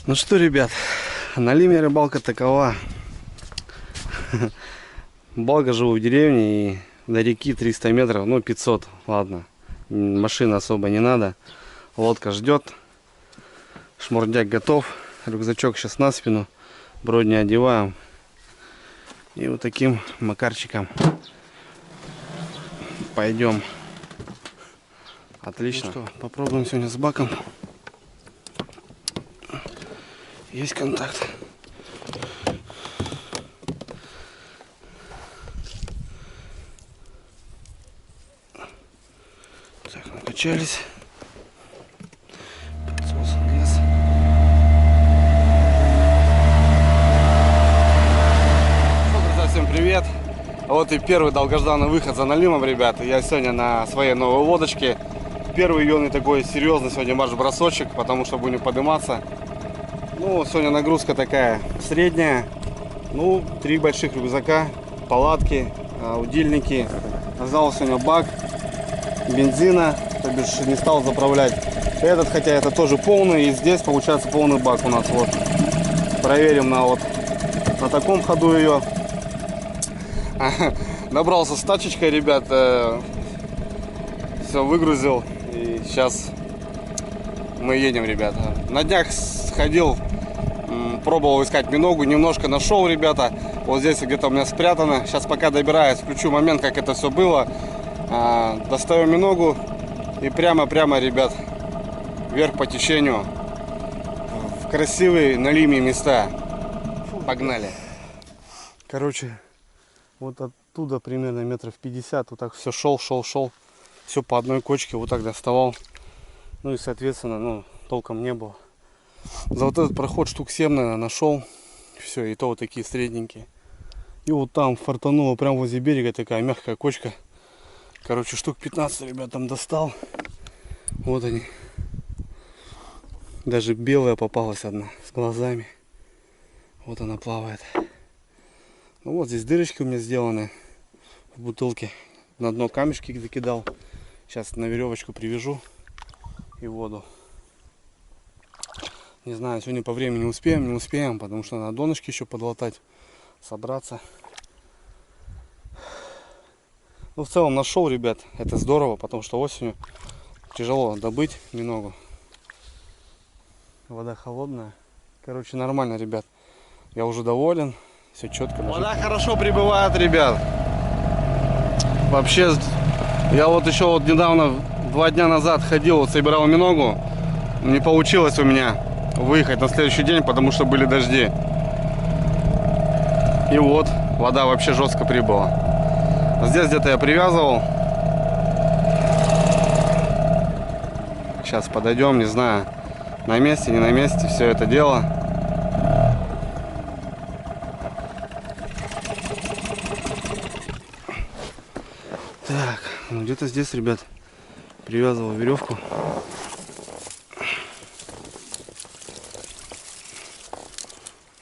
Ну что, ребят, на Лиме рыбалка такова. Благо живу в деревне и до реки 300 метров, ну 500, ладно. Машины особо не надо. Лодка ждет. Шмурдяк готов. Рюкзачок сейчас на спину. Бродни одеваем. И вот таким макарчиком пойдем. Отлично. Ну что, попробуем сегодня с баком. Есть контакт. Так, накачались. Друзья, всем привет! Вот и первый долгожданный выход за налимом, ребят. Я сегодня на своей новой лодочке. Первый юный такой серьезный сегодня марш-бросочек, потому что будем подниматься. Ну, сегодня нагрузка такая средняя. Ну, 3 больших рюкзака, палатки, удильники. Взял сегодня бак бензина, то бишь не стал заправлять этот, хотя это тоже полный. И здесь получается полный бак у нас. Вот проверим на таком ходу ее. Набрался с тачечкой, ребят. Все выгрузил. И сейчас мы едем, ребята. На днях сходил, пробовал искать миногу, немножко нашел, ребята. Вот здесь где-то у меня спрятано. Сейчас пока добираюсь, включу момент, как это все было. Достаю миногу и прямо, ребят, вверх по течению в красивые на Лиме места. Погнали. Короче, вот оттуда примерно метров 50, вот так все шел. Все по одной кочке, вот так доставал. Ну и соответственно, толком не было. За вот этот проход штук 7, наверное, нашел. Все, и то вот такие средненькие. И вот там фартануло, прям возле берега такая мягкая кочка. Короче, штук 15, ребят, там достал. Вот они. Даже белая попалась одна, с глазами. Вот она плавает. Ну вот здесь дырочки у меня сделаны в бутылке. На дно камешки закидал. Сейчас на веревочку привяжу и воду. Не знаю, сегодня по времени не успеем, потому что на донышке еще подлатать, собраться. Ну, в целом нашел, ребят, это здорово, потому что осенью тяжело добыть миногу. Вода холодная. Короче, нормально, ребят. Я уже доволен. Все четко. Вода хорошо прибывает, ребят. Вообще, я вот еще недавно, 2 дня назад ходил, собирал миногу. Не получилось у меня выехать на следующий день, потому что были дожди. И вот, вода вообще жестко прибыла. Здесь где-то я привязывал. Сейчас подойдем, не знаю, на месте, не на месте, все это дело. Так, ну где-то здесь, ребят, привязывал веревку.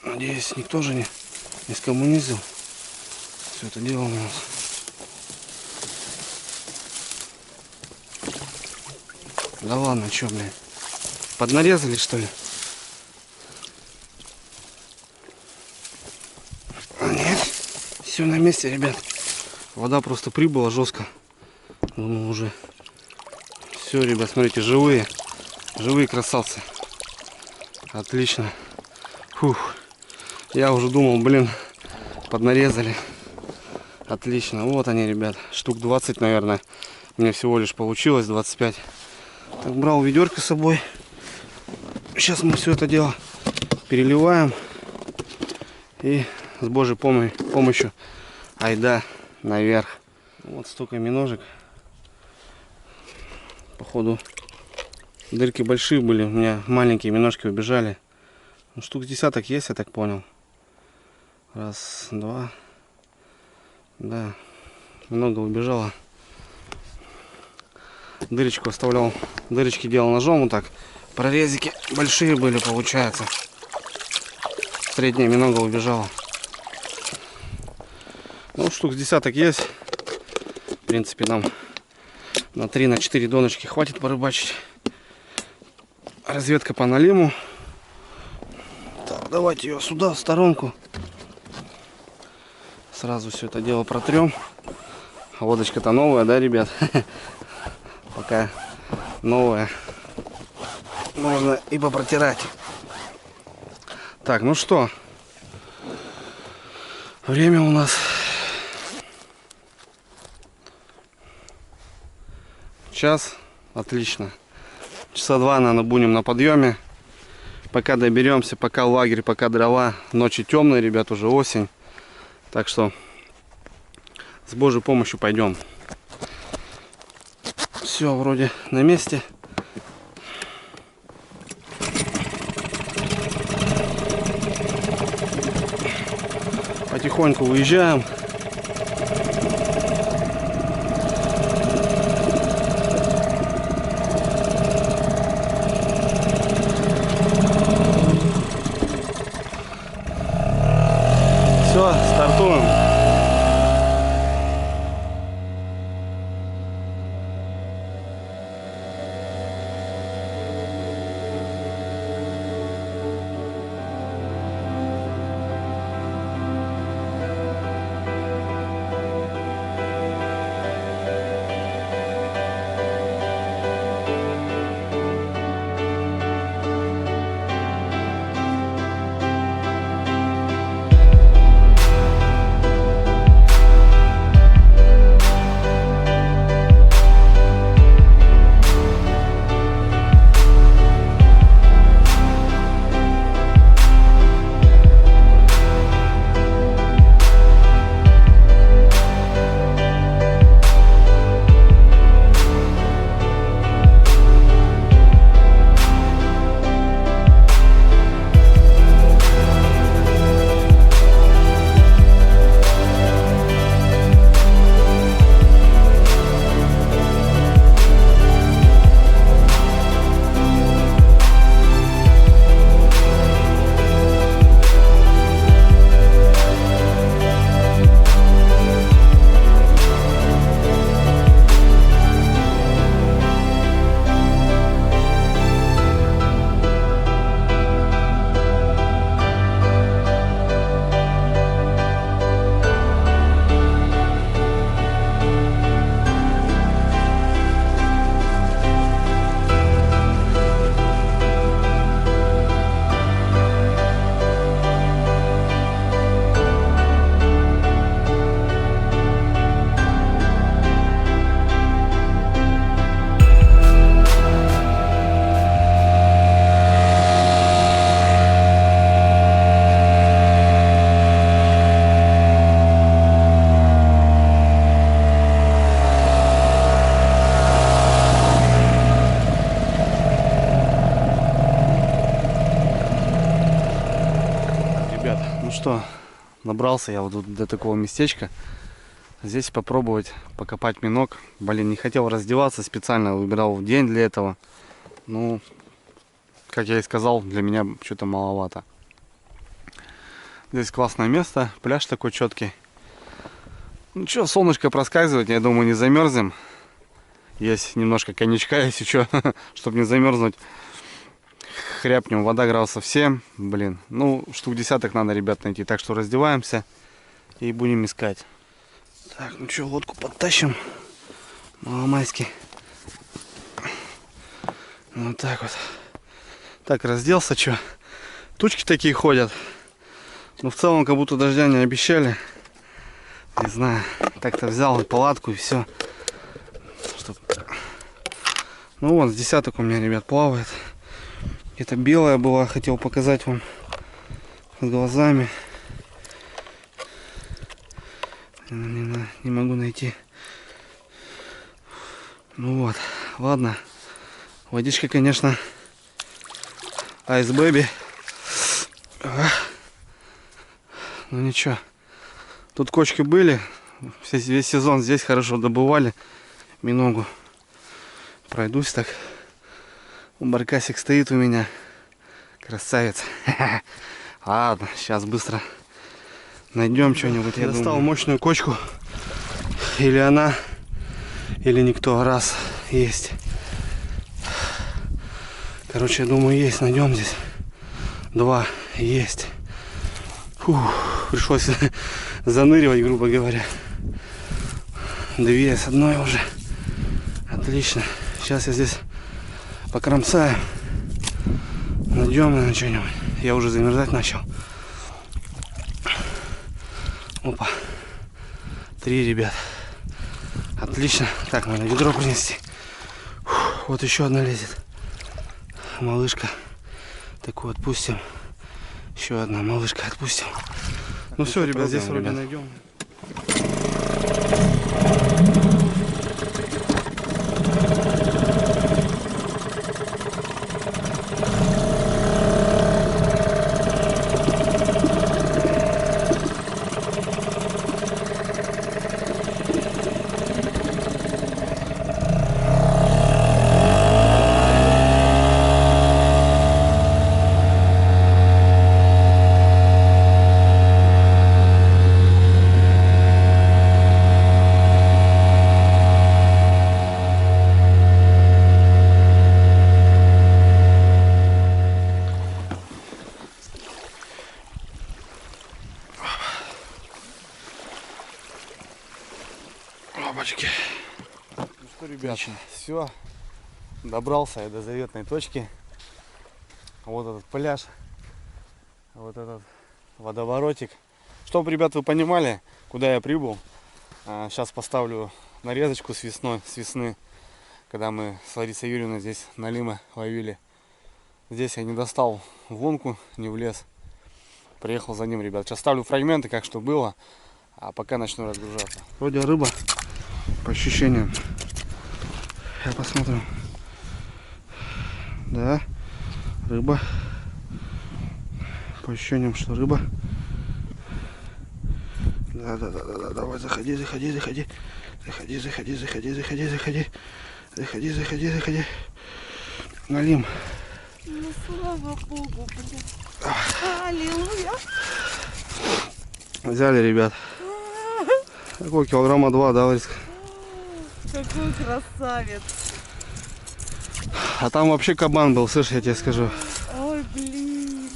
Надеюсь, никто же не скоммунизил все это дело у нас. Да ладно, что, блядь, поднарезали, что ли? Нет, все на месте, ребят. Вода просто прибыла жестко. Думаю, уже все, ребят, смотрите, живые красавцы. Отлично. Фух. Я уже думал, блин, поднарезали. Отлично. Вот они, ребят. Штук 20, наверное. Мне всего лишь получилось 25. Так, брал ведерко с собой. Сейчас мы все это дело переливаем. И с Божьей помощью айда наверх. Вот столько миножек. Походу дырки большие были. У меня маленькие миножки убежали. Ну, штук десяток есть, я так понял. Раз, два. Да, много убежало. Дырочку оставлял. Дырочки делал ножом вот так. Прорезики большие были, получается. Средняя минога убежала. Ну, штук десяток есть. В принципе, нам на 3-4 донышки хватит порыбачить. Разведка по налиму. давайте ее сюда, в сторонку. Сразу все это дело протрем. Водочка-то новая, да, ребят? Пока новая. Можно и попротирать. Так, ну что? Время у нас час. Отлично. Часа 2, наверное, будем на подъеме. Пока доберемся, пока лагерь, пока дрова. Ночи темные, ребят, уже осень. Так что с Божьей помощью пойдем. Все вроде на месте. Потихоньку уезжаем. Все, стартуем. Что, набрался я вот до такого местечка. Здесь попробовать покопать минок. Блин, не хотел раздеваться, специально выбирал день для этого. Ну, как я и сказал, для меня что-то маловато. Здесь классное место, пляж такой четкий. Ну что, солнышко проскальзывает, я думаю, не замерзнем. Есть немножко коньячка, если что, чтобы не замерзнуть. Хряпнем, вода градусов 7, блин, ну штук десяток надо, ребят, найти, так что раздеваемся и будем искать. Так, ну что, лодку подтащим, маломайски, вот так вот. Так, разделся, что, тучки такие ходят, но в целом как будто дождя не обещали, не знаю, так-то взял и палатку и все. Ну вот, с десяток у меня, ребят, плавает. Это белая была, хотел показать вам с глазами. Не могу найти. Ну вот, ладно. Водичка, конечно, Ice Baby. Ну ничего. Тут кочки были. Весь сезон здесь хорошо добывали. Миногу. Пройдусь так. Баркасик стоит у меня. Красавец. Ладно, сейчас быстро найдем что-нибудь. Я достал мощную кочку. Или она, или никто. Раз, есть. Короче, я думаю, есть. Найдем здесь. 2. Есть. Фух, пришлось заныривать, грубо говоря. 2 с одной уже. Отлично. Сейчас я здесь покромсаю. Найдем, наверное, что-нибудь. Я уже замерзать начал. Опа. 3, ребят. Отлично. Так, надо ведро принести. Фух, вот еще одна лезет. Малышка. Такую отпустим. Еще одна малышка отпустим. Ну все, ребят, здесь вроде найдем. Бабочки. Ну что, ребят, все, добрался я до заветной точки. Вот этот пляж, вот этот водоворотик. Чтобы, ребят, вы понимали, куда я прибыл. Сейчас поставлю нарезочку с весны, когда мы с Ларисой Юрьевной здесь Налима ловили. Здесь я не достал в лунку, не влез. Приехал за ним, ребят. Сейчас ставлю фрагменты, как что было, а пока начну разгружаться. Вроде рыба. По ощущениям. Я посмотрю. Да, рыба. По ощущениям, что рыба. Да, давай, заходи. Заходи. Налим. Ну, слава Богу, блин. Аллилуйя. Взяли, ребят. Какой килограмма 2, да, Лариска? Какой красавец. А там вообще кабан был, слышь, я тебе скажу. Ой, блин.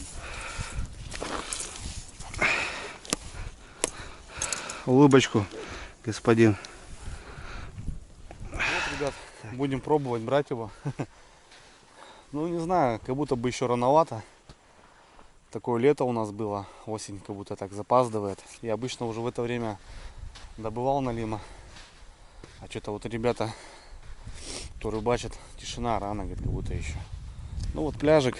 Улыбочку, господин. Вот, ребят, будем пробовать брать его. Ну, не знаю, как будто бы еще рановато. Такое лето у нас было, осень как будто так запаздывает. И обычно уже в это время добывал Налима. А что-то вот ребята, кто рыбачит, тишина, рано, говорит, как будто еще. Ну вот пляжик.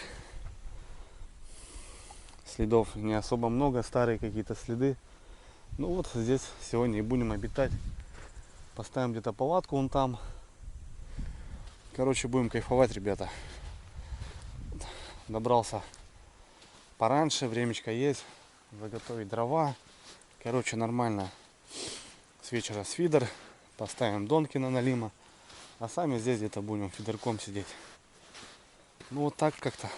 Следов не особо много, старые какие-то следы. Ну вот здесь сегодня и будем обитать. Поставим где-то палатку вон там. Короче, будем кайфовать, ребята. Добрался пораньше, времечко есть. Заготовить дрова. Короче, нормально. С вечера с фидер. Поставим донки на Налима. А сами здесь где-то будем фидерком сидеть. Ну вот так как-то.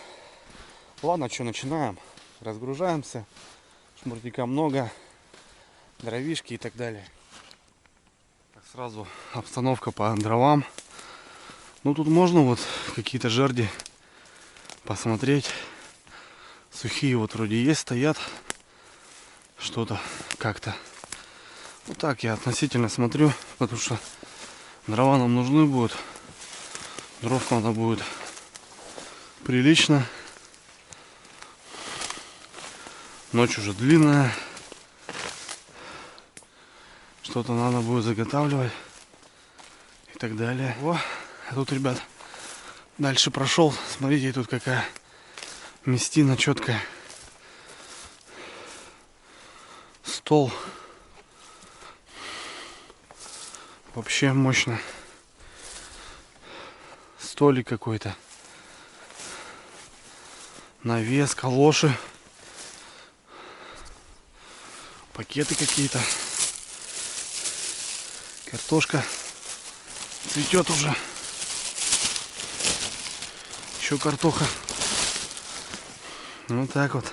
Ладно, что, начинаем. Разгружаемся. Шмурдика много. Дровишки и так далее. Так, сразу обстановка по дровам. Ну тут можно вот какие-то жерди посмотреть. Сухие вот вроде есть, стоят. Что-то как-то. Вот так я относительно смотрю, потому что дрова нам нужны будут. Дров надо будет прилично. Ночь уже длинная. Что-то надо будет заготавливать. И так далее. О, а тут, ребят, дальше прошел. Смотрите, тут какая местина четкая. Стол. Вообще мощно. Столик какой-то. Навес, калоши. Пакеты какие-то. Картошка цветет уже. Еще картоха. Вот так вот.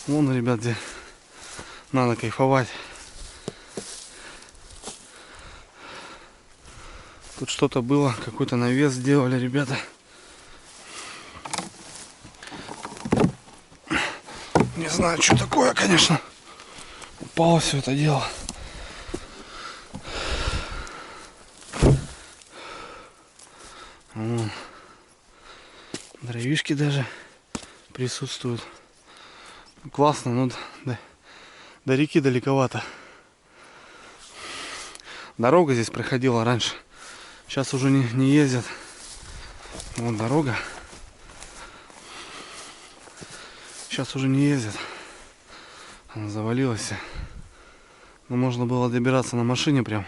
Вон, ребят, где надо кайфовать. Тут что-то было, какой-то навес сделали, ребята. Не знаю, что такое, конечно. Упало все это дело. Вон. Дровишки даже присутствуют. Классно, но до реки далековато. Дорога здесь проходила раньше. Сейчас уже не ездят. Вон дорога. Сейчас уже не ездят. Она завалилась. Но можно было добираться на машине прям.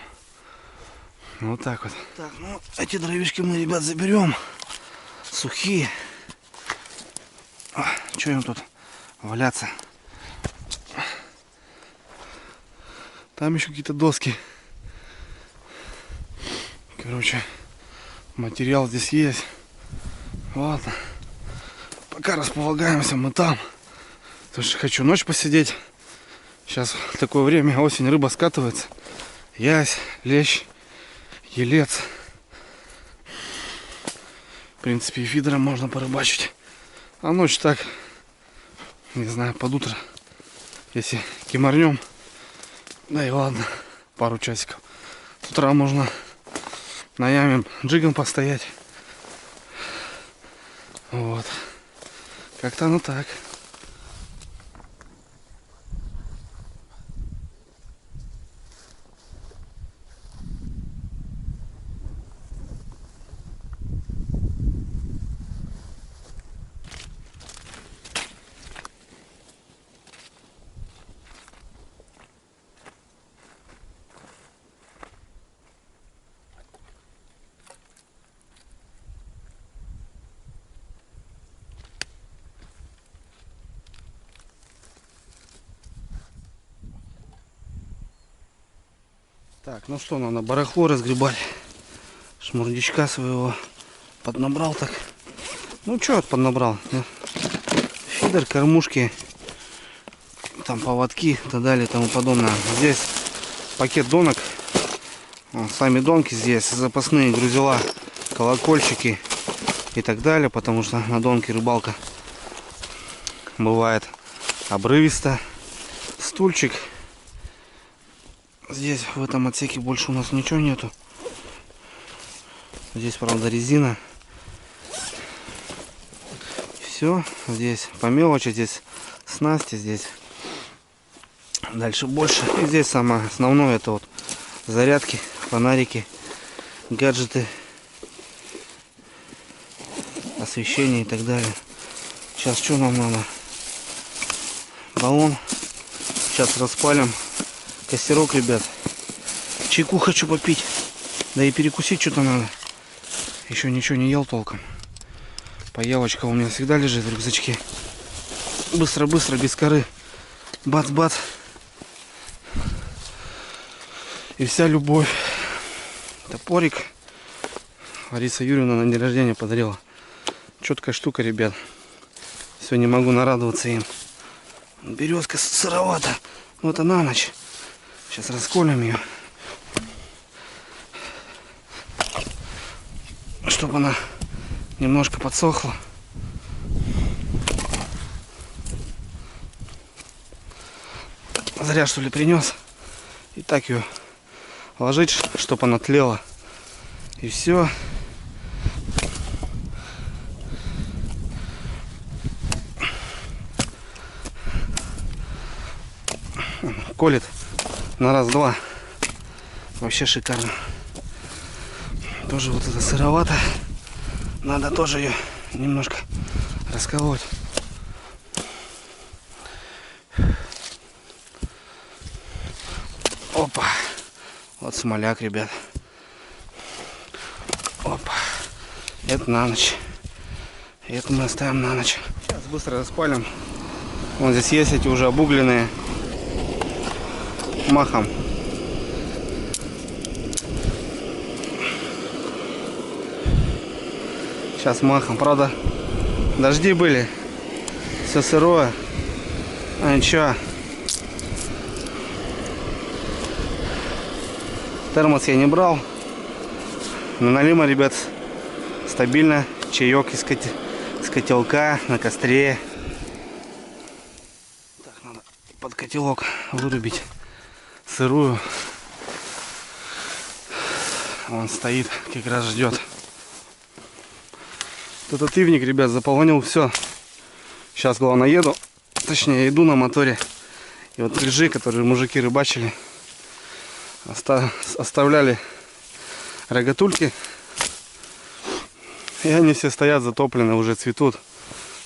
Вот так вот. Так, ну эти дровишки мы, ребят, заберем. Сухие. Что им тут валяться? Там еще какие-то доски. Короче, материал здесь есть. Ладно. Пока располагаемся мы там. Потому что хочу ночь посидеть. Сейчас в такое время, осень, рыба скатывается. Ясь, лещ, елец. В принципе, и фидером можно порыбачить. А ночь так, не знаю, под утро. Если кимарнем, да и ладно, пару часиков. С утра можно на яме джигом постоять. Вот. Как-то оно так. Так, ну что, надо барахло разгребать. Шмурдячка своего поднабрал так. Ну что поднабрал? Фидер, кормушки, там поводки и так далее и тому подобное. Здесь пакет донок. Сами донки здесь, запасные грузила, колокольчики и так далее. Потому что на донке рыбалка бывает обрывисто. Стульчик. Здесь в этом отсеке больше у нас ничего нету. Здесь, правда, резина. Все. Здесь по мелочи, здесь снасти, здесь дальше больше. И здесь самое основное, это вот зарядки, фонарики, гаджеты, освещение и так далее. Сейчас что нам надо? Баллон. Сейчас распалим. Костерок, ребят. Чайку хочу попить. Да и перекусить что-то надо. Еще ничего не ел толком. Поелочка у меня всегда лежит в рюкзачке. Быстро-быстро, без коры. Бац-бац. И вся любовь. Топорик. Лариса Юрьевна на день рождения подарила. Четкая штука, ребят. Сегодня могу нарадоваться им. Березка сыровата. Но это на ночь. Сейчас расколем ее, чтобы она немножко подсохла. Зря, что ли, принес. И так ее ложить, чтобы она тлела. И все. Колет на раз-два. Вообще шикарно. Тоже вот это сыровато. Надо тоже ее немножко расколоть. Опа. Вот смоляк, ребят. Опа. Это на ночь. Это мы оставим на ночь. Сейчас быстро распалим. Вон здесь есть эти уже обугленные. Махом. Сейчас махом. Правда, дожди были. Все сырое. А ничего. Термос я не брал. Но налима, ребят, стабильно. Чаек из котелка на костре. под котелок вырубить сырую. Он стоит, как раз ждет. Этот ивник, ребят, заполонил все. Сейчас, главное, еду. Точнее, иду на моторе. И вот лежи, которые мужики рыбачили, оставляли рогатульки. И они все стоят затоплены, уже цветут.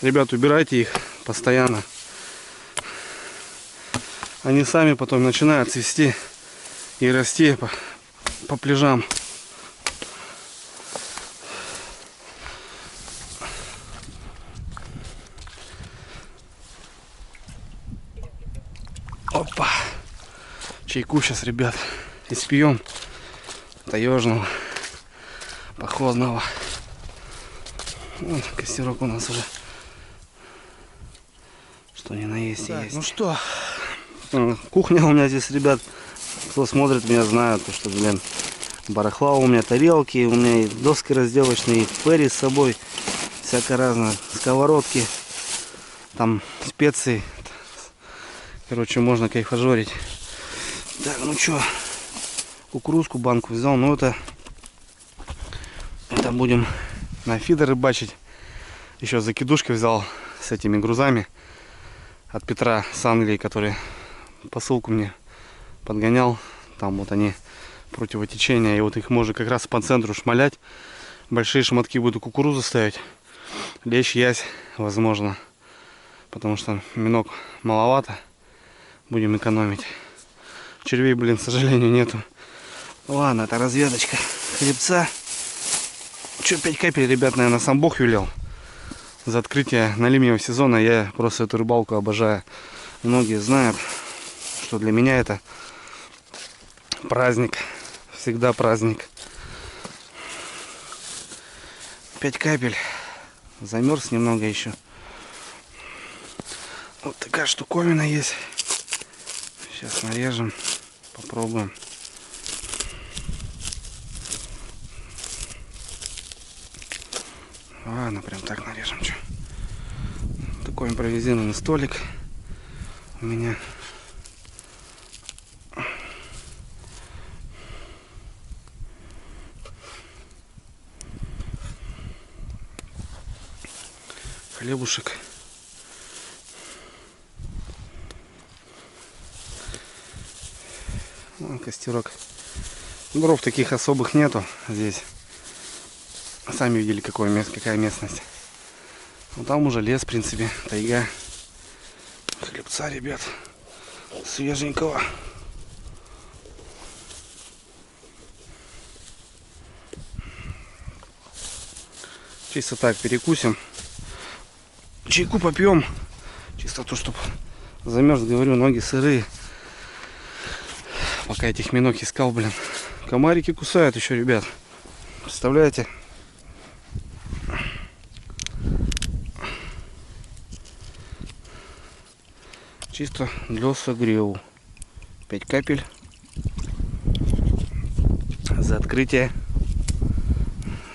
Ребят, убирайте их постоянно. Они сами потом начинают цвести и расти по пляжам. Опа! Чайку сейчас, ребят, испьем. Таежного, походного. Вот костерок у нас уже. Что ни на есть, так, есть. Ну что, кухня у меня здесь, ребят. Кто смотрит меня, знает, что, блин, барахла у меня, тарелки, у меня и доски разделочные, и ферри с собой, всякое разное, сковородки, там специи. Короче, можно кайфажорить. Так, ну что, кукурузку банку взял, но это будем на фидер рыбачить. Еще закидушки взял с этими грузами от Петра с Англии, который посылку мне подгонял. Там вот они противотечения, и вот их можно как раз по центру шмалять. Большие шматки буду кукурузу ставить. Лещ, ясь, возможно, потому что минок маловато. Будем экономить. Червей, блин, к сожалению, нету. Ладно, это разведочка хлебца. Че, 5 капель, ребят, наверное, сам Бог велел. За открытие налимнего сезона я просто эту рыбалку обожаю. Многие знают, что для меня это праздник. Всегда праздник. 5 капель. Замерз немного еще. Вот такая штуковина есть. Сейчас нарежем. Попробуем. Ладно, прям так нарежем. Что? Такой импровизированный столик у меня. Хлебушек. Вон костерок. Дров таких особых нету здесь. Сами видели, какая местность. Ну, там уже лес, в принципе, тайга. Хлебца, ребят, свеженького. Чисто так перекусим. Чайку попьем. Чисто то, чтобы замерз, говорю, ноги сырые. Пока этих минок искал, блин. Комарики кусают еще, ребят. Представляете? Чисто для согрева. 5 капель. За открытие.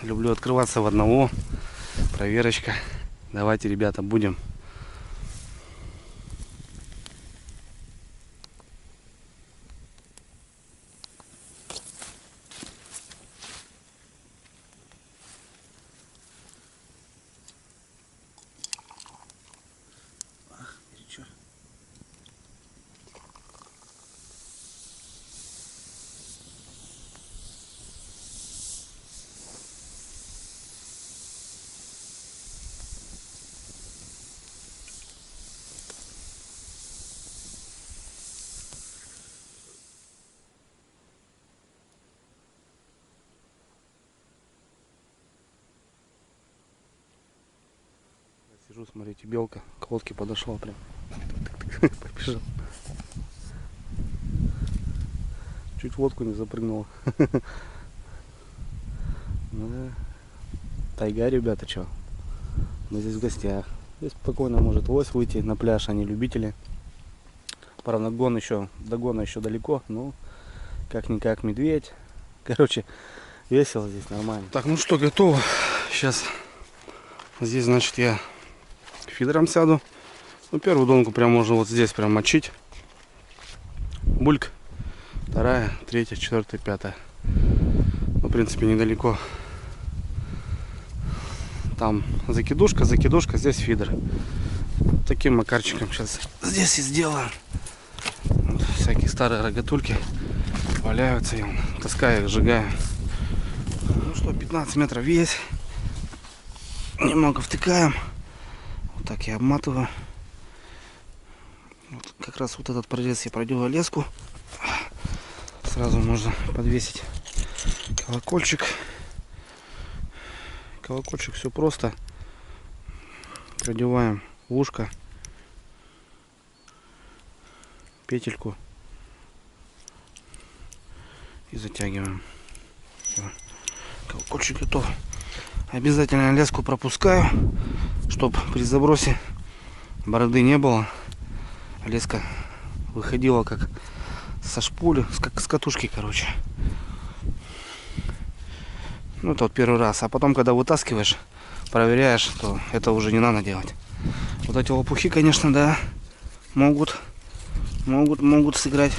Люблю открываться в одного. Проверочка. Давайте, ребята, будем. Сижу, смотрите, белка к лодке подошла прям. Побежал. Чуть в лодку не запрыгнула. Тайга, ребята, что? Мы здесь в гостях. Здесь спокойно может лось выйти на пляж, они любители. Правда, до гона еще далеко, но как-никак медведь. Короче, весело здесь, нормально. Так, ну что, готово. Сейчас здесь, значит, я фидером сяду. Ну, первую донку прям можно вот здесь прям мочить. бульк. Вторая, третья, четвертая, пятая. Ну, в принципе, недалеко. Там закидушка, здесь фидер. Таким макарчиком сейчас здесь и сделаем. Вот, всякие старые рогатульки валяются, я таскаю их, сжигаю. Ну что, 15 метров весь. Немного втыкаем. Вот так я обматываю. Вот, как раз вот этот прорез я продел леску. Сразу можно подвесить колокольчик. Колокольчик все просто. Продеваем в ушко петельку и затягиваем. Все. Колокольчик готов. Обязательно леску пропускаю, чтобы при забросе бороды не было. Леска выходила как со шпули, как с катушки, короче. Ну, это вот первый раз. А потом, когда вытаскиваешь, проверяешь, то это уже не надо делать. Вот эти лопухи, конечно, да, могут сыграть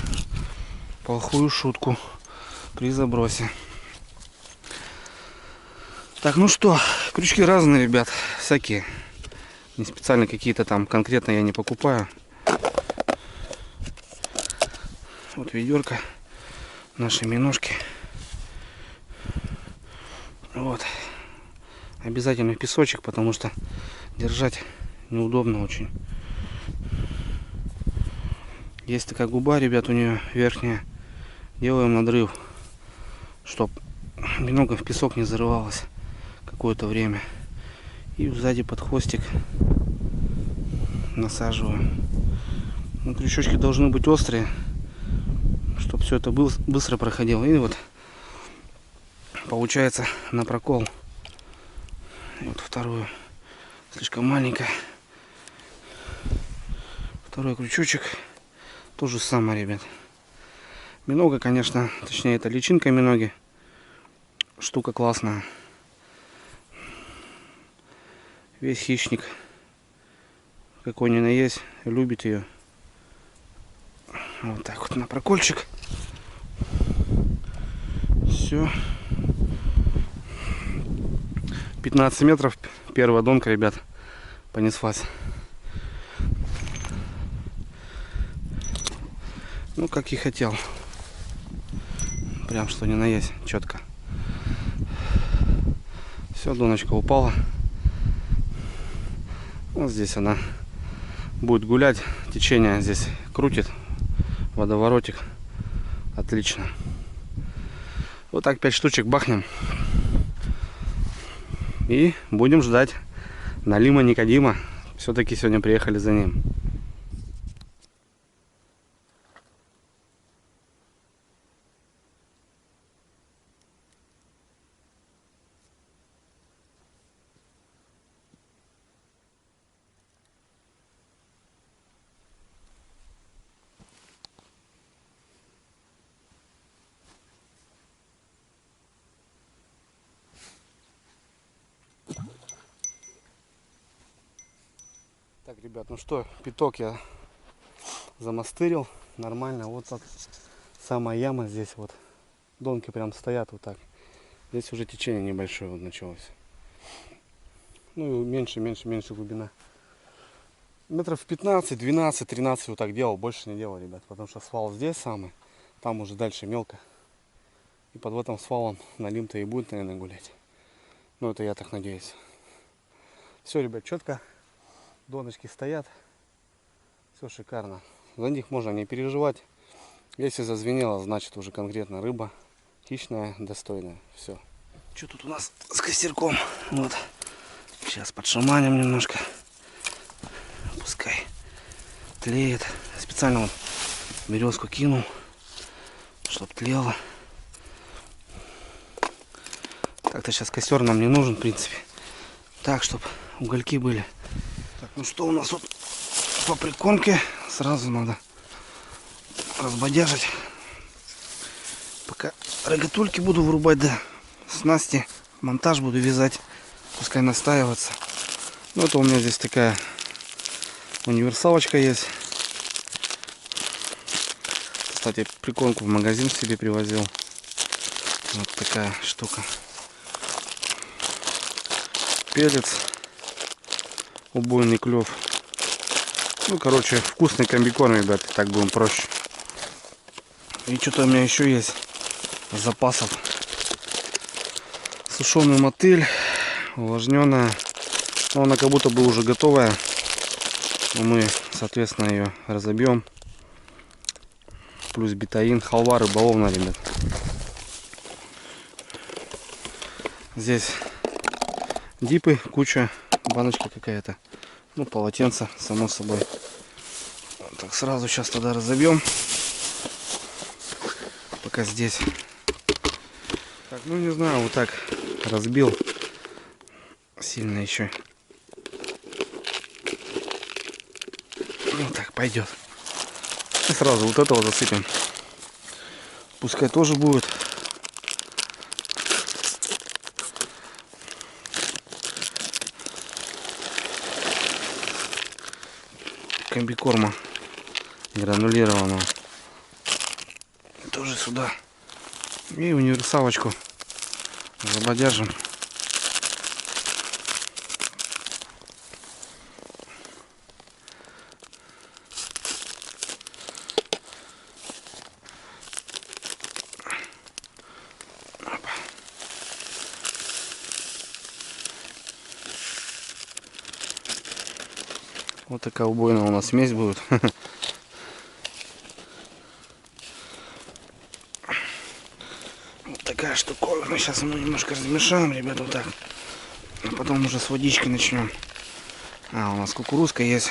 плохую шутку при забросе. Так, ну что, крючки разные, ребят, всякие. Не специально какие-то там конкретно я не покупаю. Вот ведерко, наши миножки. Вот. Обязательно песочек, потому что держать неудобно очень. Есть такая губа, ребят, у нее верхняя. Делаем надрыв, чтобы немного в песок не зарывалось какое-то время. И сзади под хвостик насаживаем. Ну, крючочки должны быть острые, чтобы все это быстро проходило. И вот получается на прокол. И вот вторую, слишком маленькая. Второй крючочек. То же самое, ребят. Минога, конечно, точнее это личинка миноги. Штука классная. Весь хищник, какой ни на есть, любит ее. Вот так вот на прокольчик. Все. 15 метров. Первая донка, ребят, понеслась. Ну, как и хотел. Прям что ни на есть, четко. Все, доночка упала. Вот здесь она будет гулять. Течение здесь крутит. Водоворотик. Отлично. Вот так 5 штучек бахнем. И будем ждать Налима Никодима. Все-таки сегодня приехали за ним. Так, ребят, ну что, пяток я замастырил нормально. Вот так самая яма здесь вот. Донки прям стоят вот так. Здесь уже течение небольшое вот началось. Ну и меньше глубина. Метров 15, 12, 13 вот так делал. Больше не делал, ребят. Потому что свал здесь самый. Там уже дальше мелко. И под этим свалом Налим-то и будет, наверное, гулять. Ну это я так надеюсь. Все, ребят, четко. Доночки стоят. Все шикарно. За них можно не переживать. Если зазвенело, значит уже конкретно рыба. Хищная, достойная. Все. Что тут у нас с костерком? Вот. Сейчас подшаманим немножко. Пускай тлеет. Специально вот березку кинул, чтоб тлело. Так-то сейчас костер нам не нужен, в принципе. Так, чтобы угольки были. Так, ну что у нас вот по прикормке? Сразу надо разбодяжить. Пока рогатульки буду вырубать, да, снасти, монтаж буду вязать. Пускай настаиваться. Ну, это у меня здесь такая универсалочка есть. Кстати, прикормку в магазин себе привозил. Вот такая штука. Пелец. Убойный клев. Ну, короче, вкусный комбикорм, ребят, так будем проще. И что-то у меня еще есть запасов. Сушеный мотыль, увлажненная. Но она как будто бы уже готовая. Но мы, соответственно, ее разобьем. Плюс бетаин, халва рыболовная, ребят. Здесь дипы, куча, баночка какая-то. Ну, полотенце, само собой. Вот так, сразу сейчас тогда разобьем. Пока здесь. Так, ну не знаю, вот так разбил. Сильно еще. Ну так, пойдет. И сразу вот этого засыпем. Пускай тоже будет. Комбикорма гранулированного. Тоже сюда. И универсалочку забодяжим. Вот такая убойная у нас смесь будет. Вот такая штуковина. Сейчас мы немножко размешаем, ребята, вот так. А потом уже с водичкой начнем. А, у нас кукурузка есть.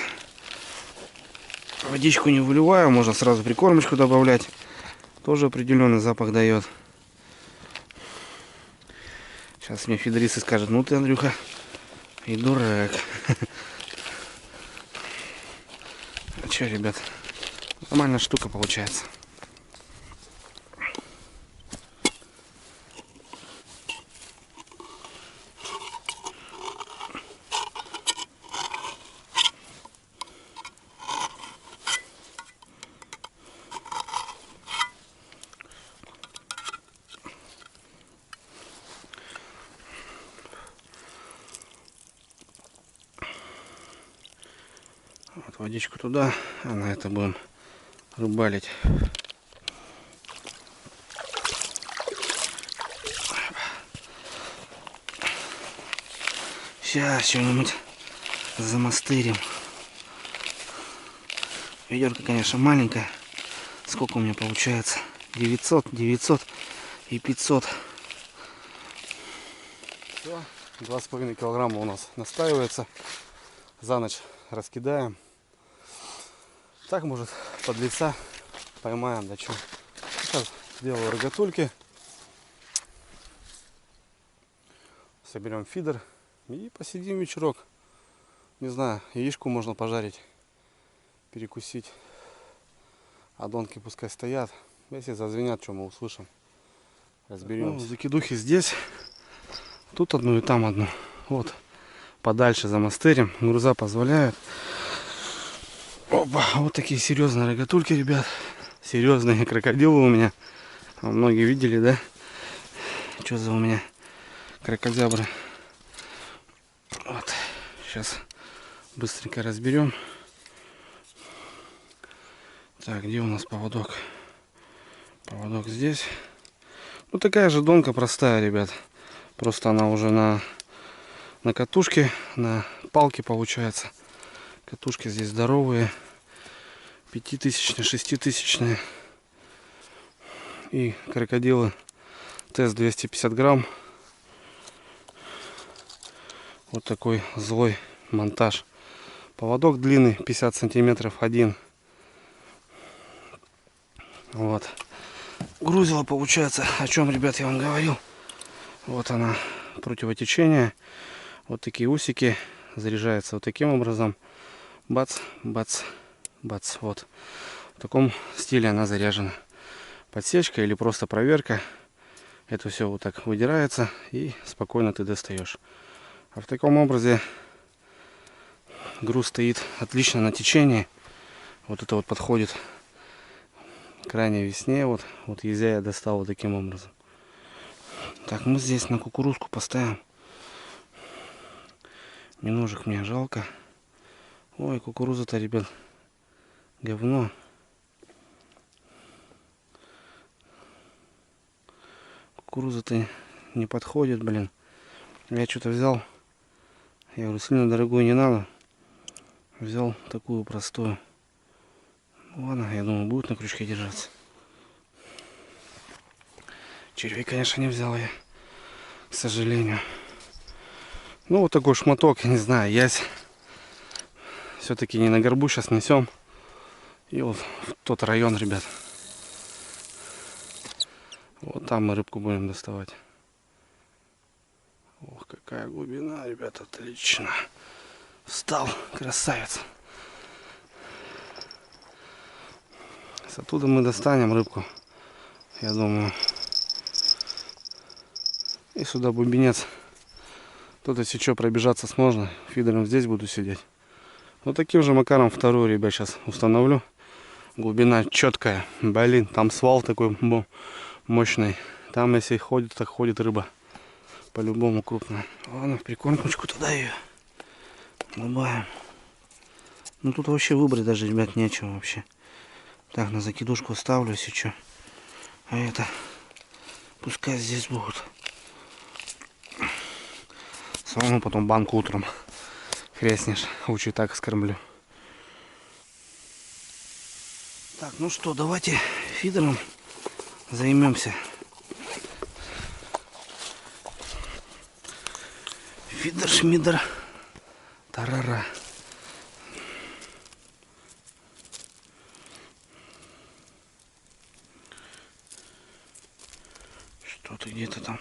Водичку не выливаю, можно сразу прикормочку добавлять. Тоже определенный запах дает. Сейчас мне фидерисы скажут: ну ты, Андрюха, и дурак. А че, ребят, нормальная штука получается. Вот водичку туда, а на это будем рыбалить. Сейчас что-нибудь замастырим. Ведерко, конечно, маленькое. Сколько у меня получается? 900, 900 и 500. Все, 2,5 килограмма у нас настаивается. За ночь раскидаем. Так, может, подлеца поймаем, да что. Сейчас делаю рогатульки. Соберем фидер и посидим вечерок. Не знаю, яичку можно пожарить, перекусить. А донки пускай стоят. Если зазвенят, что мы услышим, разберемся. Ну, закидухи здесь. Тут одну и там одну. Вот. Подальше замастырим. Груза позволяют. Опа, вот такие серьезные рогатульки, ребят. Серьезные крокодилы у меня. Многие видели, да? Что за у меня крокодябры. Вот. Сейчас быстренько разберем. Так, где у нас поводок? Поводок здесь. Ну, такая же донка простая, ребят. Просто она уже на катушке, на палке получается. Катушки здесь здоровые. 5000-е, 6000-е. И крокодилы ТС 250 грамм. Вот такой злой монтаж. Поводок длинный 50 сантиметров один. Вот. Грузило получается, о чем, ребят, я вам говорил. Вот она, противотечение. Вот такие усики. Заряжается вот таким образом. Бац, бац, бац. Вот. В таком стиле она заряжена. Подсечка или просто проверка. Это все вот так выдирается и спокойно ты достаешь. А в таком образе груз стоит отлично на течении. Вот это вот подходит крайней весне. Вот езя я достал вот таким образом. Так, мы здесь на кукурузку поставим. Миножек мне жалко. Ой, кукуруза-то, ребят, говно. Кукуруза-то не подходит, блин. Я что-то взял. Я говорю, сильно дорогую не надо. Взял такую простую. Ладно, я думаю, будет на крючке держаться. Червей, конечно, не взял я, к сожалению. Ну, вот такой шматок, я не знаю, ясь. Все-таки не на горбу сейчас несем. И вот в тот район, ребят. Вот там мы рыбку будем доставать. Ох, какая глубина, ребят, отлично. Встал, красавец. С оттуда мы достанем рыбку, я думаю. И сюда бубенец. Тут, если что, пробежаться сможно. Фидером здесь буду сидеть. Вот таким же макаром вторую, ребят, сейчас установлю. Глубина четкая. Блин, там свал такой мощный. Там, если ходит, так ходит рыба. По-любому крупная. Ладно, в прикормочку туда ее добавим. Ну тут вообще выбрать даже, ребят, нечего вообще. Так, на закидушку ставлю, если что. А это пускай здесь будут. Самому потом банку утром хрестнешь. Лучше и так скормлю. Так, ну что, давайте фидером займемся. Фидер, шмидер, тарара. Что ты где-то там?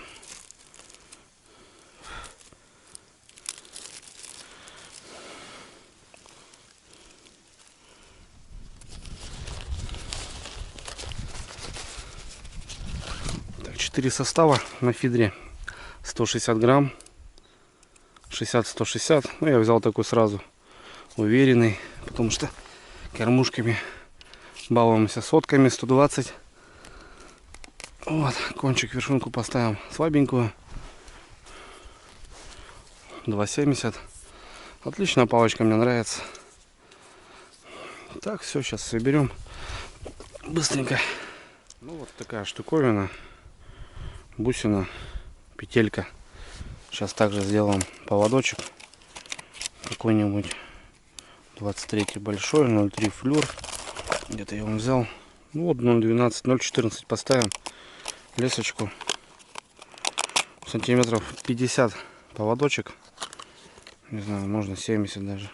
Так, 4 состава на фидере. 160 грамм. 60-160. Ну, я взял такой сразу уверенный, потому что кормушками балуемся сотками 120. Вот, кончик, вершинку поставим слабенькую. 2,70. Отличная палочка, мне нравится. Так, все, сейчас соберем быстренько. Ну, вот такая штуковина. Бусина, петелька. Сейчас также сделаем поводочек. Какой-нибудь 23 большой, 0,3 флюр. Где-то я его взял. Ну вот 0,12, 0,14 поставим. Лесочку. Сантиметров 50 поводочек. Не знаю, можно 70 даже.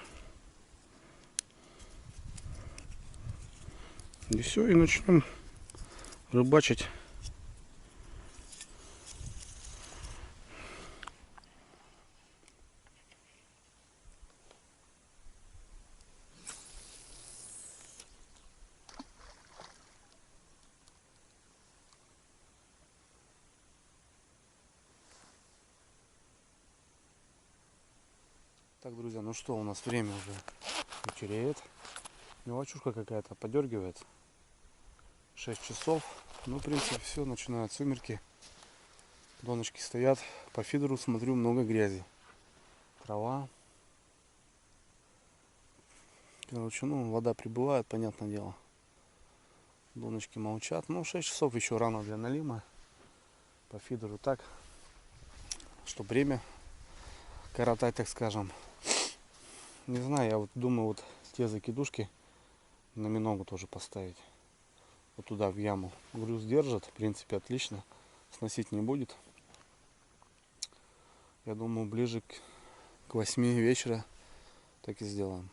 И все, и начнем рыбачить. Так, друзья, ну что, у нас время уже вечереет. Мелочушка какая-то подергивает. 6 часов. Ну, в принципе, все, начинают сумерки. Доночки стоят. По фидеру смотрю, много грязи. Трава. Короче, ну, вода прибывает, понятное дело. Доночки молчат. Ну, 6 часов еще рано для налима. По фидеру так, что время коротать, так скажем. Не знаю, я вот думаю, вот те закидушки на миногу тоже поставить. Вот туда в яму. Груз держит, в принципе, отлично. Сносить не будет. Я думаю, ближе к 8 вечера так и сделаем.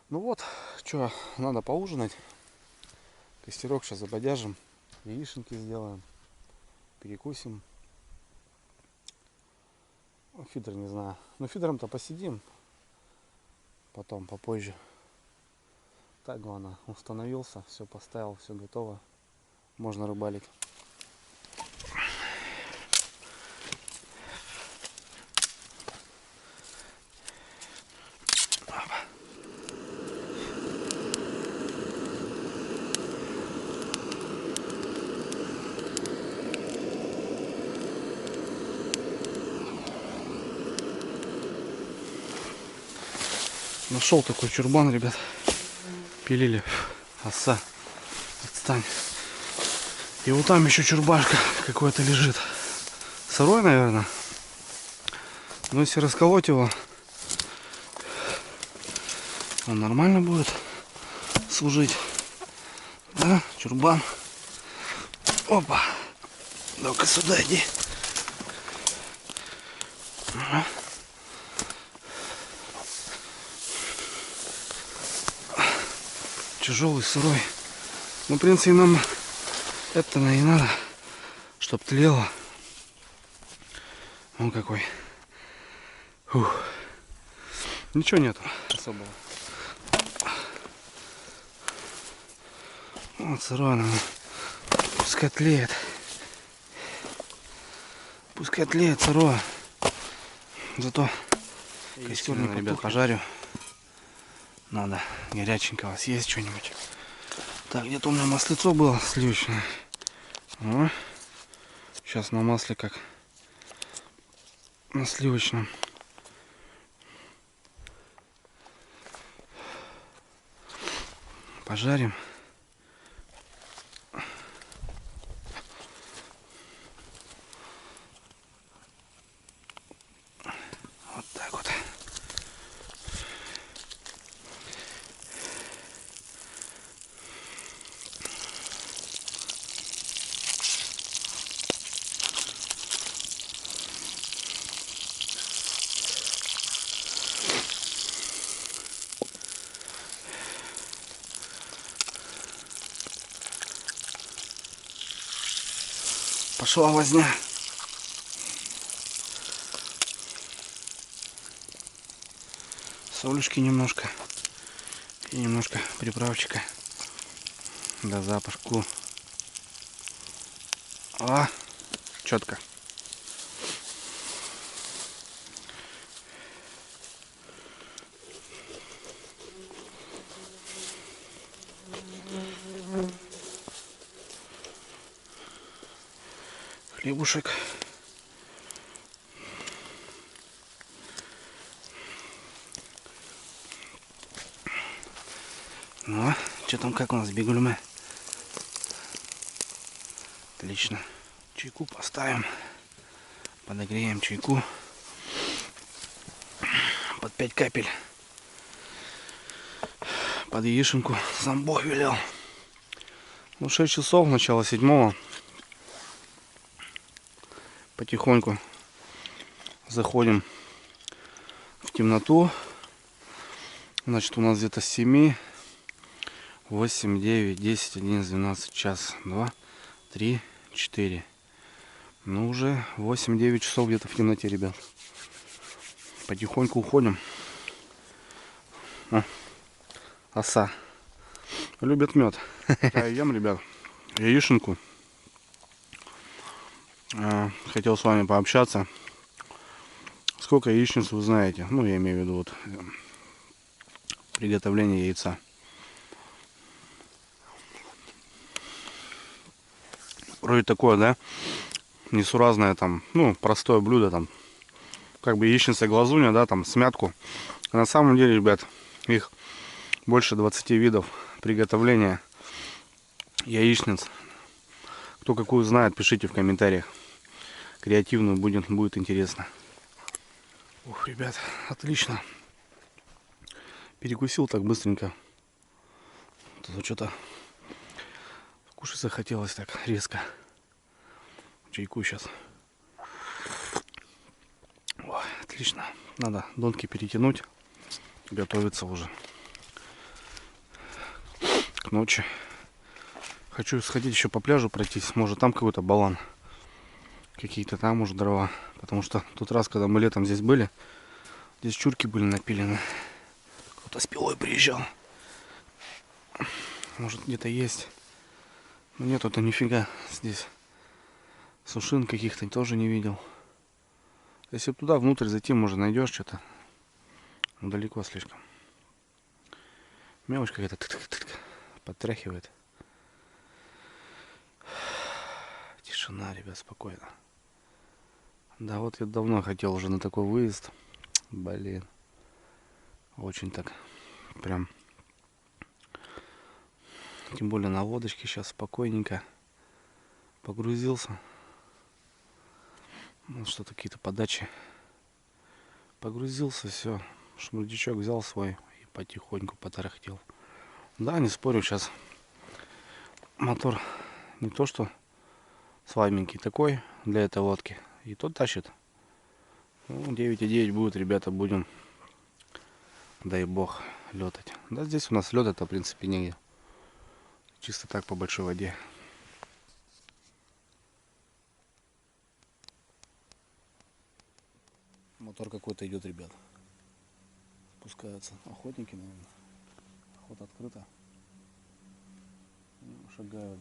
Ну вот, что, надо поужинать. Костерок сейчас забодяжим. Яишенки сделаем. Перекусим. Фидер не знаю. Но фидером-то посидим. Потом, попозже. Так, главное, установился, все поставил, все готово. Можно рыбалить. Нашел такой чурбан, ребят. Пилили. Оса. Отстань. И вот там еще чурбашка какой-то лежит. Сырой, наверное. Но если расколоть его, он нормально будет служить. Да, чурбан. Опа. Ну-ка сюда иди. Тяжелый, сырой. Ну, в принципе, нам это и надо, чтоб тлело. Он какой. Фух. Ничего нету особого. Вот сырой, наверное. Пускай тлеет. Пускай тлеет сырое. Зато костер не ребят, пожарю. Надо горяченького съесть что-нибудь. Так, где-то у меня маслицо было сливочное. О, сейчас на масле как на сливочном. Пожарим. Вот так вот. Пошла возня. Солюшки немножко. И немножко приправчика. До запашку. О, четко. Хлебушек. Ну, что там, как у нас бегульмы? Отлично. Чайку поставим. Подогреем чайку. Под 5 капель. Под яишенку. Сам Бог велел. Ну, 6 часов, начало 7. Потихоньку заходим в темноту. Значит, у нас где-то с 7, 8, 9, 10, 11, 12, час, 2, 3, 4. Ну, уже 8-9 часов где-то в темноте, ребят. Потихоньку уходим. О, оса. Любит мед. Я ем, ребят, яишенку. Хотел с вами пообщаться. Сколько яичниц вы знаете? Ну, я имею в виду вот приготовление яйца. Вроде такое, да? Несуразное там, ну, простое блюдо там. Как бы яичница глазунья, да, там, смятку. А на самом деле, ребят, их больше 20 видов приготовления яичниц. Кто какую знает, пишите в комментариях. Креативную будет интересно. Ух, ребят, отлично. Перекусил так быстренько. Тут что-то кушать захотелось так резко. Чайку сейчас. Ой, отлично. Надо донки перетянуть. Готовиться уже к ночи. Хочу сходить еще по пляжу пройтись. Может там какой-то балан. Какие-то там может дрова. Потому что тот раз, когда мы летом здесь были, здесь чурки были напилены. Кто-то с пилой приезжал. Может где-то есть. Но нету-то нифига здесь. Сушин каких-то тоже не видел. Если туда внутрь зайти, может найдешь что-то. Но далеко слишком. Мелочь какая-то подтряхивает. Тишина, ребят, спокойно. Да вот я давно хотел уже на такой выезд. Блин. Очень так прям. Тем более на водочке сейчас спокойненько погрузился. Вот что-то какие-то подачи. Погрузился, все. Шмурдячок взял свой и потихоньку потарахтел. Да, не спорю, сейчас мотор не то что слабенький такой для этой лодки. И тот тащит. Ну, 9,9 будет, ребята, будем, дай бог, летать. Да, здесь у нас лета-то, в принципе, негде. Чисто так по большой воде. Мотор какой-то идет, ребят. Спускаются охотники, наверное. Охота открыта. Шагают.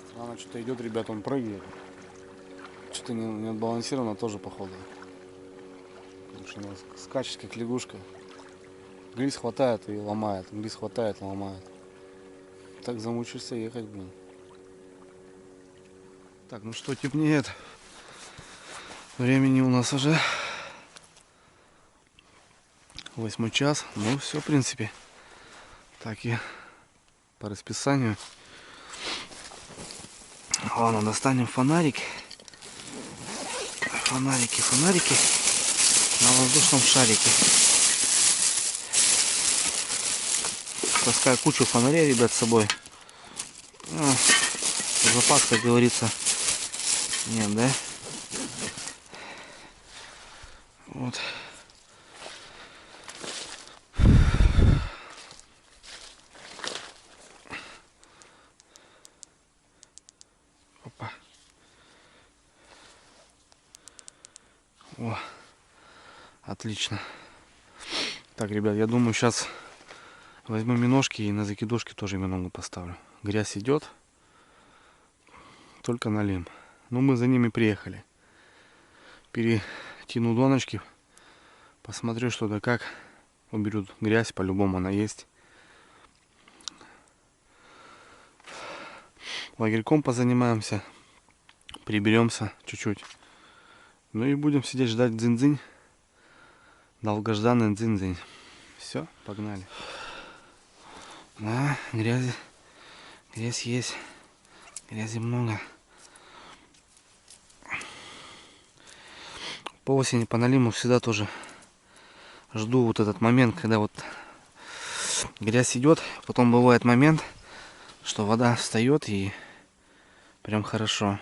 Странно, что-то идет, ребят, он прыгает. Что-то не отбалансировано тоже, походу. Потому что она скачет, как лягушка. Грязь хватает и ломает. Грязь хватает и ломает. Так замучишься ехать, блин. Так, ну что, темнеет. Времени у нас уже 8 час. Ну все, в принципе. Так и по расписанию. Ладно, достанем фонарик. Фонарики на воздушном шарике. Таскаю кучу фонарей, ребят, с собой. Ну, запас, как говорится, нет, да? Вот. Опа. О, отлично. Так, ребят, я думаю, сейчас возьму миножки и на закидушке тоже миногу поставлю. Грязь идет, только налим. Ну, мы за ними приехали. Перетяну доночки, посмотрю, что да как. Уберут грязь, по-любому она есть. Лагерьком позанимаемся, приберемся чуть-чуть. Ну и будем сидеть ждать дзынь-дзынь. Долгожданный дзынь-дзынь. Все, погнали. Да, грязь есть. Грязи много. По осени, по налиму всегда тоже жду вот этот момент, когда вот грязь идет. Потом бывает момент, что вода встает и прям хорошо.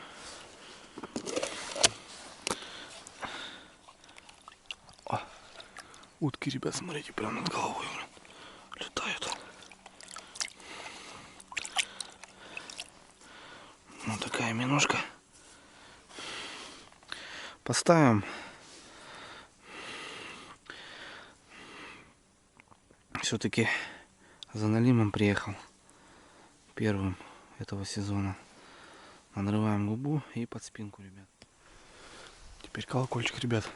О, утки, ребят, смотрите, прям над головой летают. Вот такая минушка. Поставим. Все-таки за налимом приехал. Первым этого сезона. Надрываем губу и под спинку, ребят. Теперь колокольчик, ребят.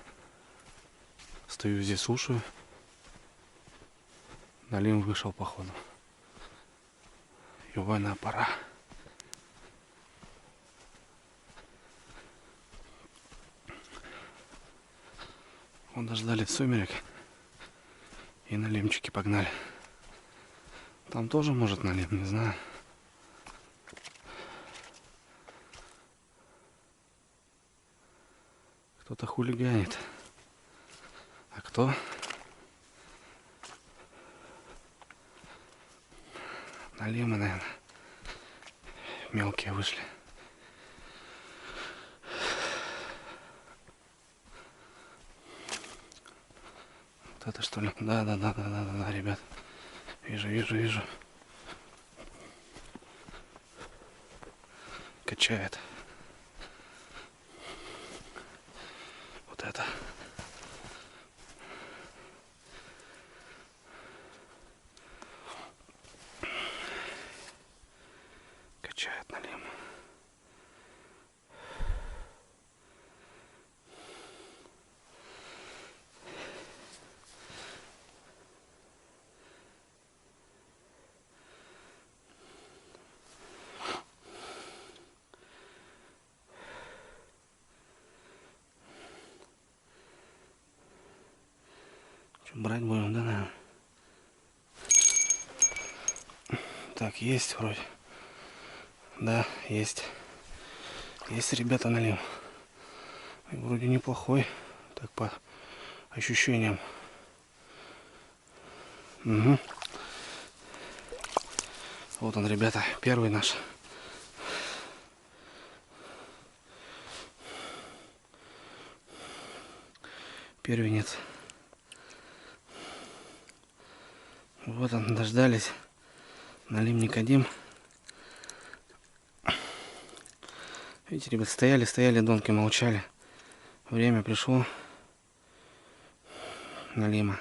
Стою здесь, слушаю. Налим вышел, походу. Ёбаная пора. Вот дождались сумерек. И налимчики погнали. Там тоже может налим, не знаю. Кто-то хулиганит. А кто? Налимы, наверное. Мелкие вышли. Вот это что ли? Да, ребят. Вижу. Качает. Вот это. Качает налим. Брать будем, да, наверное? Так, есть вроде. Да, есть. Есть, ребята, налим. И вроде неплохой. Так, по ощущениям. Угу. Вот он, ребята, первый наш. Первенец. Вот он, дождались. Налим Никодим. Видите, ребят, стояли, донки молчали. Время пришло. Налима.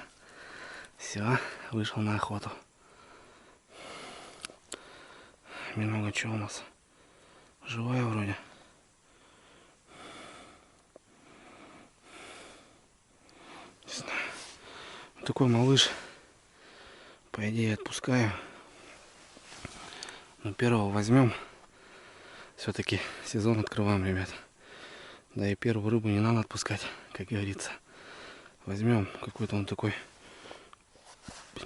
Все, вышел на охоту. Немного чего у нас? Живая вроде. Не знаю. Вот такой малыш. По идее отпускаю. Но первого возьмем. Все-таки сезон открываем, ребят. Да и первую рыбу не надо отпускать, как говорится. Возьмем какой-то он такой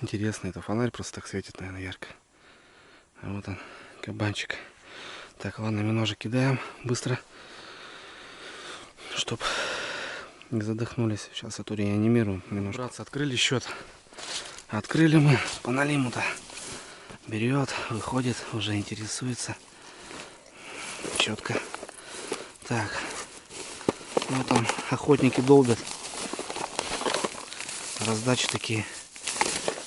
интересный. Это фонарь просто так светит, наверное, ярко. А вот он, кабанчик. Так, ладно, миножи кидаем быстро, чтоб не задохнулись. Сейчас эту реанимируем немножко. Братцы, открыли счет. Открыли мы по налиму-то. Берет, выходит, уже интересуется. Четко. Так. Вот там охотники долбят. Раздачи такие.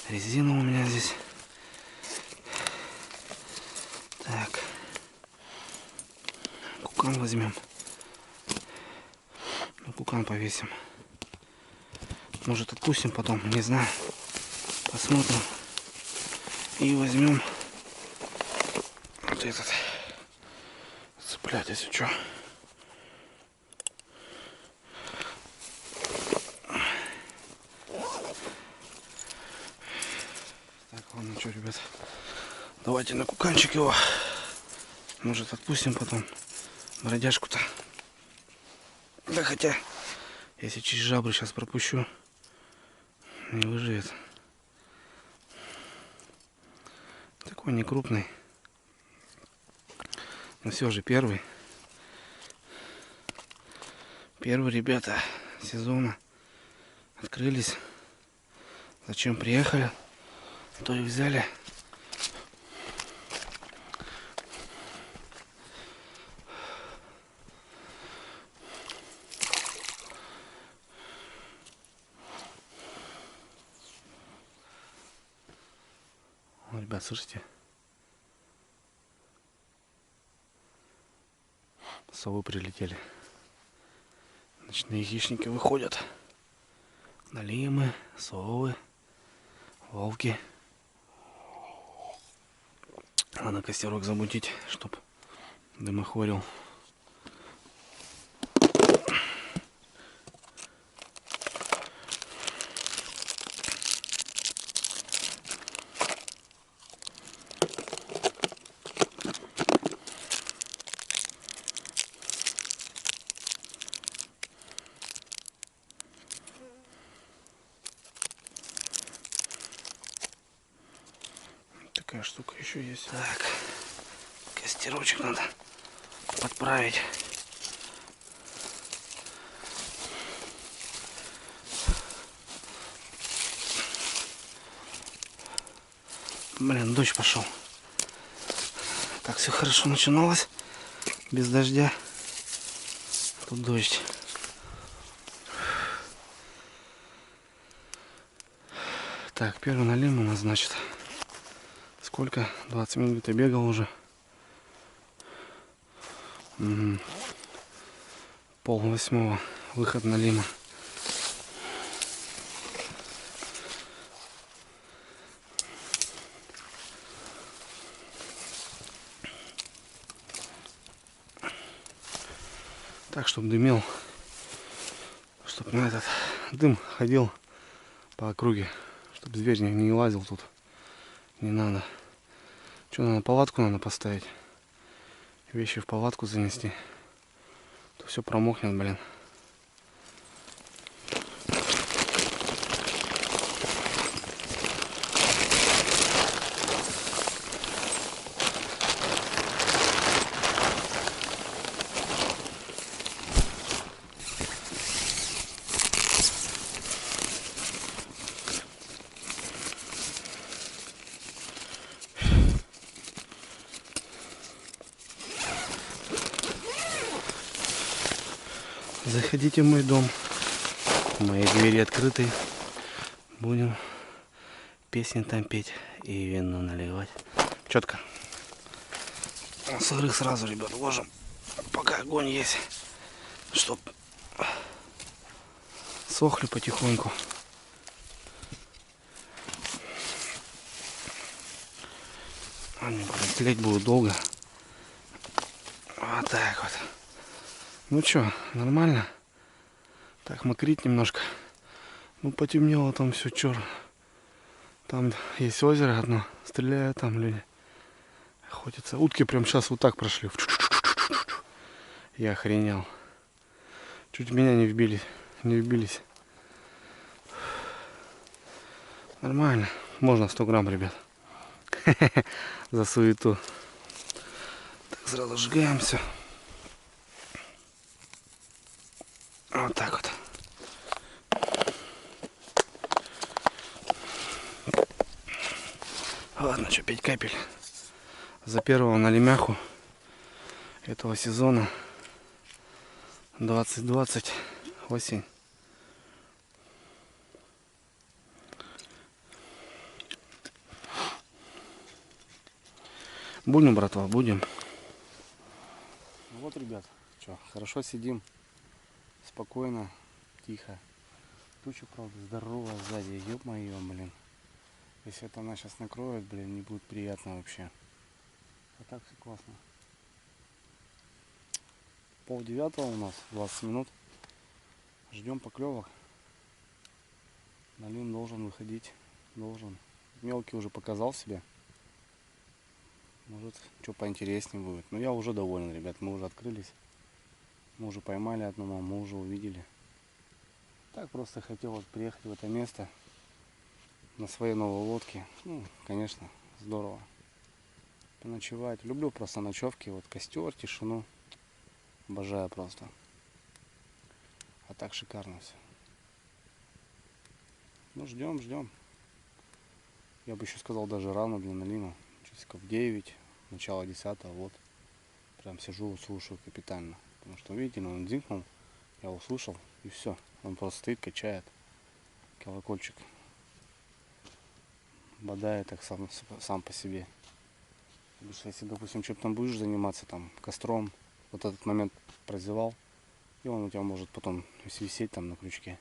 Резина у меня здесь. Так. Кукан возьмем. Ну, кукан повесим. Может, отпустим потом, не знаю. Посмотрим. И возьмем вот этот. Цеплять, если что. Так, ладно, что, ребят. Давайте на куканчик его. Может, отпустим потом бродяжку-то. Да хотя, если через жабры сейчас пропущу, не выживет. Такой не крупный. Но все же первый. Первый, ребята, сезона. Открылись. Зачем приехали, то и взяли. Ребят, слышите? Совы прилетели. Ночные хищники выходят. Налимы, совы, волки. Надо костерок замутить, чтоб дымохворил. Такая штука еще есть. Так, костерочек надо подправить. Блин, дождь пошел. Так все хорошо начиналось. Без дождя. Тут дождь. Так, первый налим у нас, значит. Сколько? 20 минут где-то бегал уже. Угу. 7:30 выход налима. Так, чтобы дымел, чтобы на этот дым ходил по округе, чтобы зверь не лазил тут. Не надо. Что, надо палатку надо поставить, вещи в палатку занести, то все промокнет, блин. Заходите в мой дом. Мои двери открыты. Будем песни там петь и вино наливать. Четко. Сырых сразу, ребят, ложим. Пока огонь есть. Чтоб сохли потихоньку. Они тлеть будут долго. Вот так вот. Ну что, нормально? Так, мокрит немножко. Ну, потемнело там все черно. Там есть озеро одно. Стреляют там люди. Охотятся. Утки прям сейчас вот так прошли. Я охренел. Чуть в меня не вбились. Не вбились. Нормально. Можно 100 грамм, ребят. За суету. Так, сразу сжигаем все. Вот так вот. Ладно, что, 5 капель. За первого налимяху этого сезона 2020 осень. Будем, братва, будем. Ну вот, ребят, что, хорошо сидим. Спокойно, тихо. Туча, правда, здоровая сзади. Ёб-моё, блин. Если это она сейчас накроет, блин, не будет приятно вообще. А так все классно. 8:30 у нас, 20 минут. Ждем поклевок. Налим должен выходить. Должен. Мелкий уже показал себя. Может, что поинтереснее будет. Но я уже доволен, ребят. Мы уже открылись. Мы уже поймали одного, мы уже увидели. Так просто хотел вот приехать в это место на своей новой лодке. Ну, конечно, здорово. Поночевать. Люблю просто ночевки. Вот костер, тишину. Обожаю просто. А так шикарно все. Ну, ждем. Я бы еще сказал, даже рано для налима. Часиков 9, начало 10, вот. Прям сижу, слушаю капитально. Потому что, видите, он дзинкнул, я услышал, и все. Он просто стоит, качает колокольчик. Бодает так сам по себе. Потому что если, допустим, чем-то там будешь заниматься, там, костром, вот этот момент прозевал, и он у тебя может потом висеть там на крючке.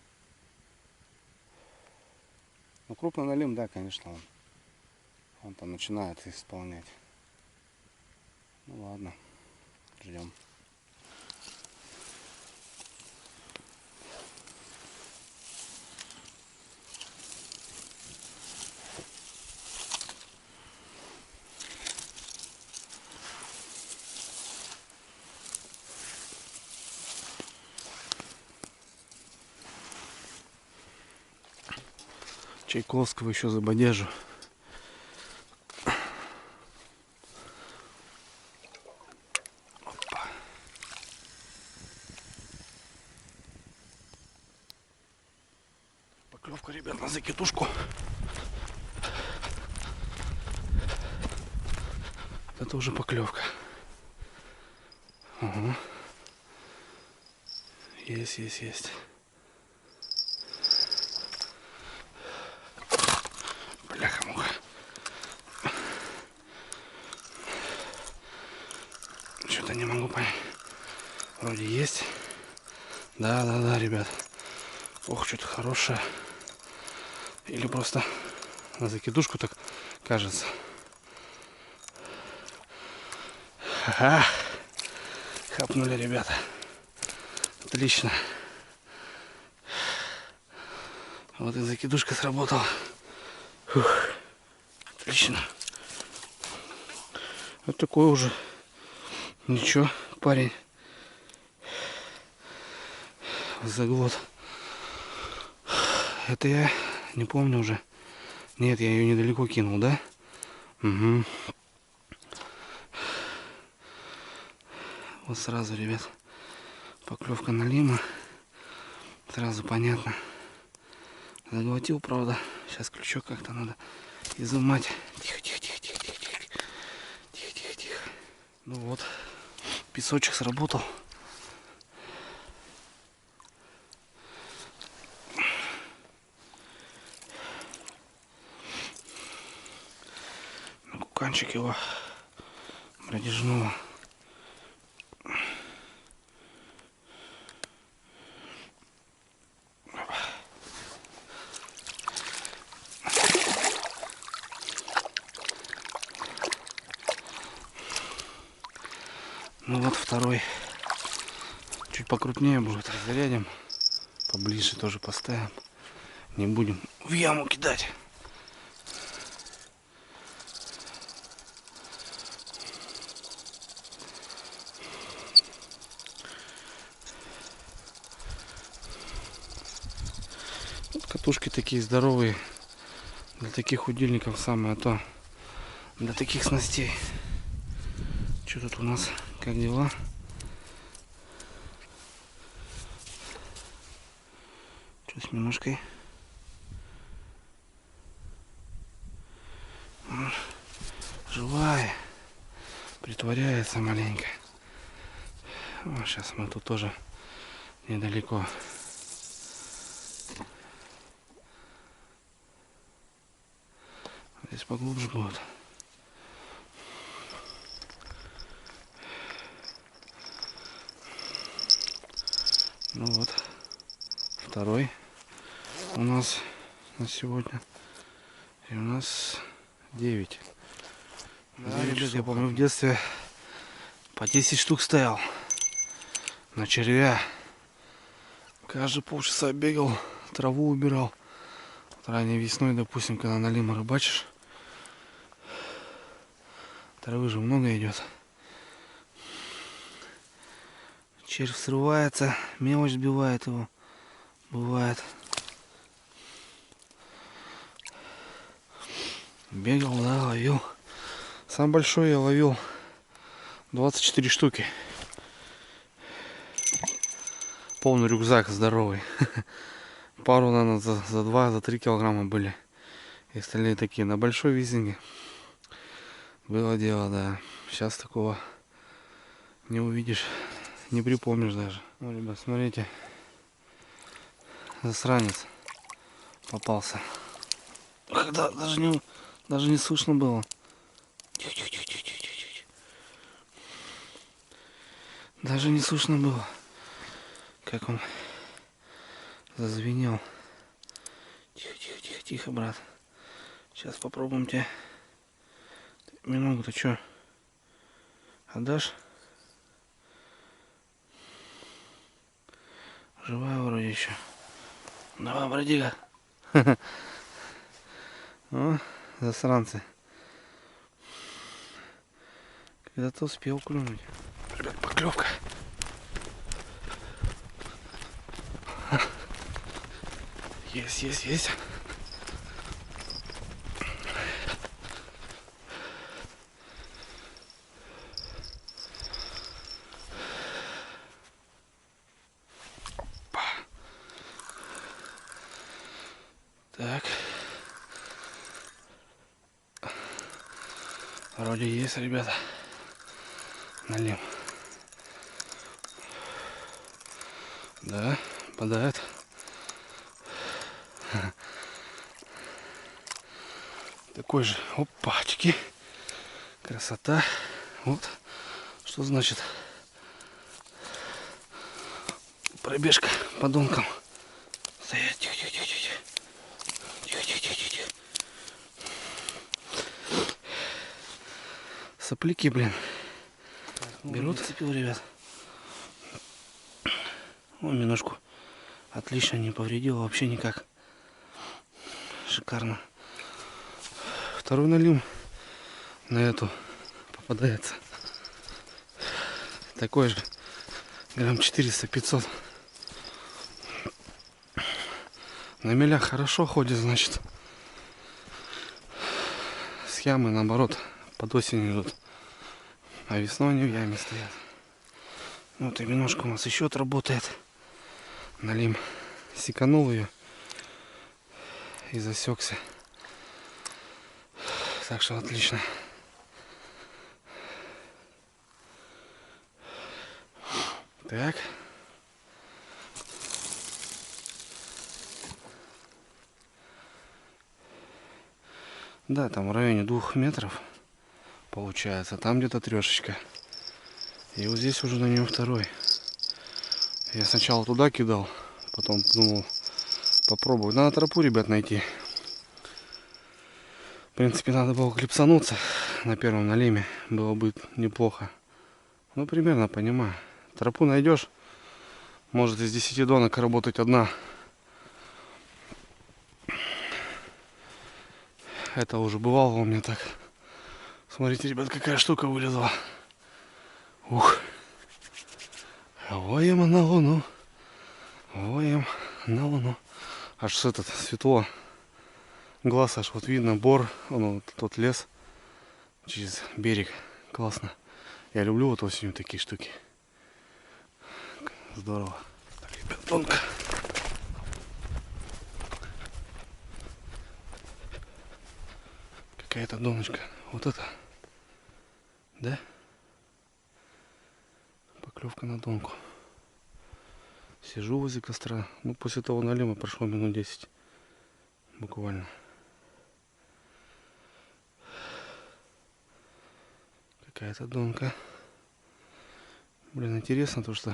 Ну, крупный налим, да, конечно, он там начинает исполнять. Ну ладно, ждем. Чайковского еще забодяжу. Опа. Поклевка, ребят, на закидушку. Это уже поклевка. Угу. Есть. Бляха-муха. Что-то не могу понять. Вроде есть. Да, ребят. Ох, что-то хорошее. Или просто на закидушку так кажется. Ха-ха. Хапнули, ребята. Отлично. Вот и закидушка сработала. Фух. Отлично. Вот такой уже. Ничего, парень. Заглот. Это я не помню уже. Нет, я ее недалеко кинул, да? Угу. Вот сразу, ребят, поклевка налима. Сразу понятно. Заглотил, правда. Сейчас крючок как-то надо изымать. Тихо. Ну вот, песочек сработал. стаканчик его продержного. Ну вот второй. Чуть покрупнее будет. Зарядим. Поближе тоже поставим. Не будем в яму кидать. Вот катушки такие здоровые. Для таких удильников самое то. Для таких снастей. Что тут у нас? Как дела? Что с немножкой? Живая. Притворяется маленько. Сейчас мы тут тоже недалеко. Здесь поглубже будет. Ну вот, второй у нас на сегодня. И у нас 9. Да, ребят, я помню в детстве по 10 штук стоял на червя. Каждые полчаса бегал, траву убирал. Вот ранней весной, допустим, когда на лима рыбачишь, травы же много идет. Червь срывается, мелочь сбивает его. Бывает. Бегал, да, ловил. Сам большой я ловил 24 штуки. Полный рюкзак здоровый. Пару, наверное, за 2-3 килограмма были. И остальные такие на большой визинге. Было дело, да. Сейчас такого не увидишь, не припомнишь даже. Ну, ребят, смотрите. Засранец попался. Когда даже не слышно было. Тихо. Даже не слышно было, как он зазвенел. Тихо, брат. Сейчас попробуем тебе. Минуту, ты чё? Отдашь? Живая вроде еще. Давай, бродига. О, засранцы. Когда-то успел клюнуть. Ребят, поклевка. Есть. Опа. Так. Вроде есть, ребята. Налим. Да, попадает. Такой же. Опачки. Красота. Вот. Что значит пробежка по донкам. Стоять. Тихо. Сопляки, блин. Берут, цепил, ребят. Вон миножку. Отлично, не повредил вообще никак. Шикарно. Второй налим на эту попадается. Такой же. Грамм 400-500. На мелях хорошо ходит, значит. С ямы, наоборот, под осень идут. А весной они в яме стоят. Вот и немножко у нас еще отработает. Налим. Секанул ее и засекся. Так что отлично. Так. Да, там в районе 2 метров. получается. Там где-то трешечка. И вот здесь уже на нем второй. Я сначала туда кидал, потом думал попробовать. Надо тропу, ребят, найти. В принципе, надо было клипсануться на первом налиме. Было бы неплохо. Ну, примерно понимаю. Тропу найдешь. Может из 10 донок работать одна. Это уже бывало у меня так. Смотрите, ребят, какая штука вылезла. Ух. Воем на луну. Воем на луну. Аж этот светло. Глаз аж вот видно. Бор. Ну, тот лес. Через берег. Классно. Я люблю вот осенью такие штуки. Здорово. Так, ребят, тонко. Какая-то доночка. Вот это. Да? Поклевка на донку. Сижу возле костра. Ну, после того налима прошло минут 10. Буквально. Какая-то донка. Блин, интересно то, что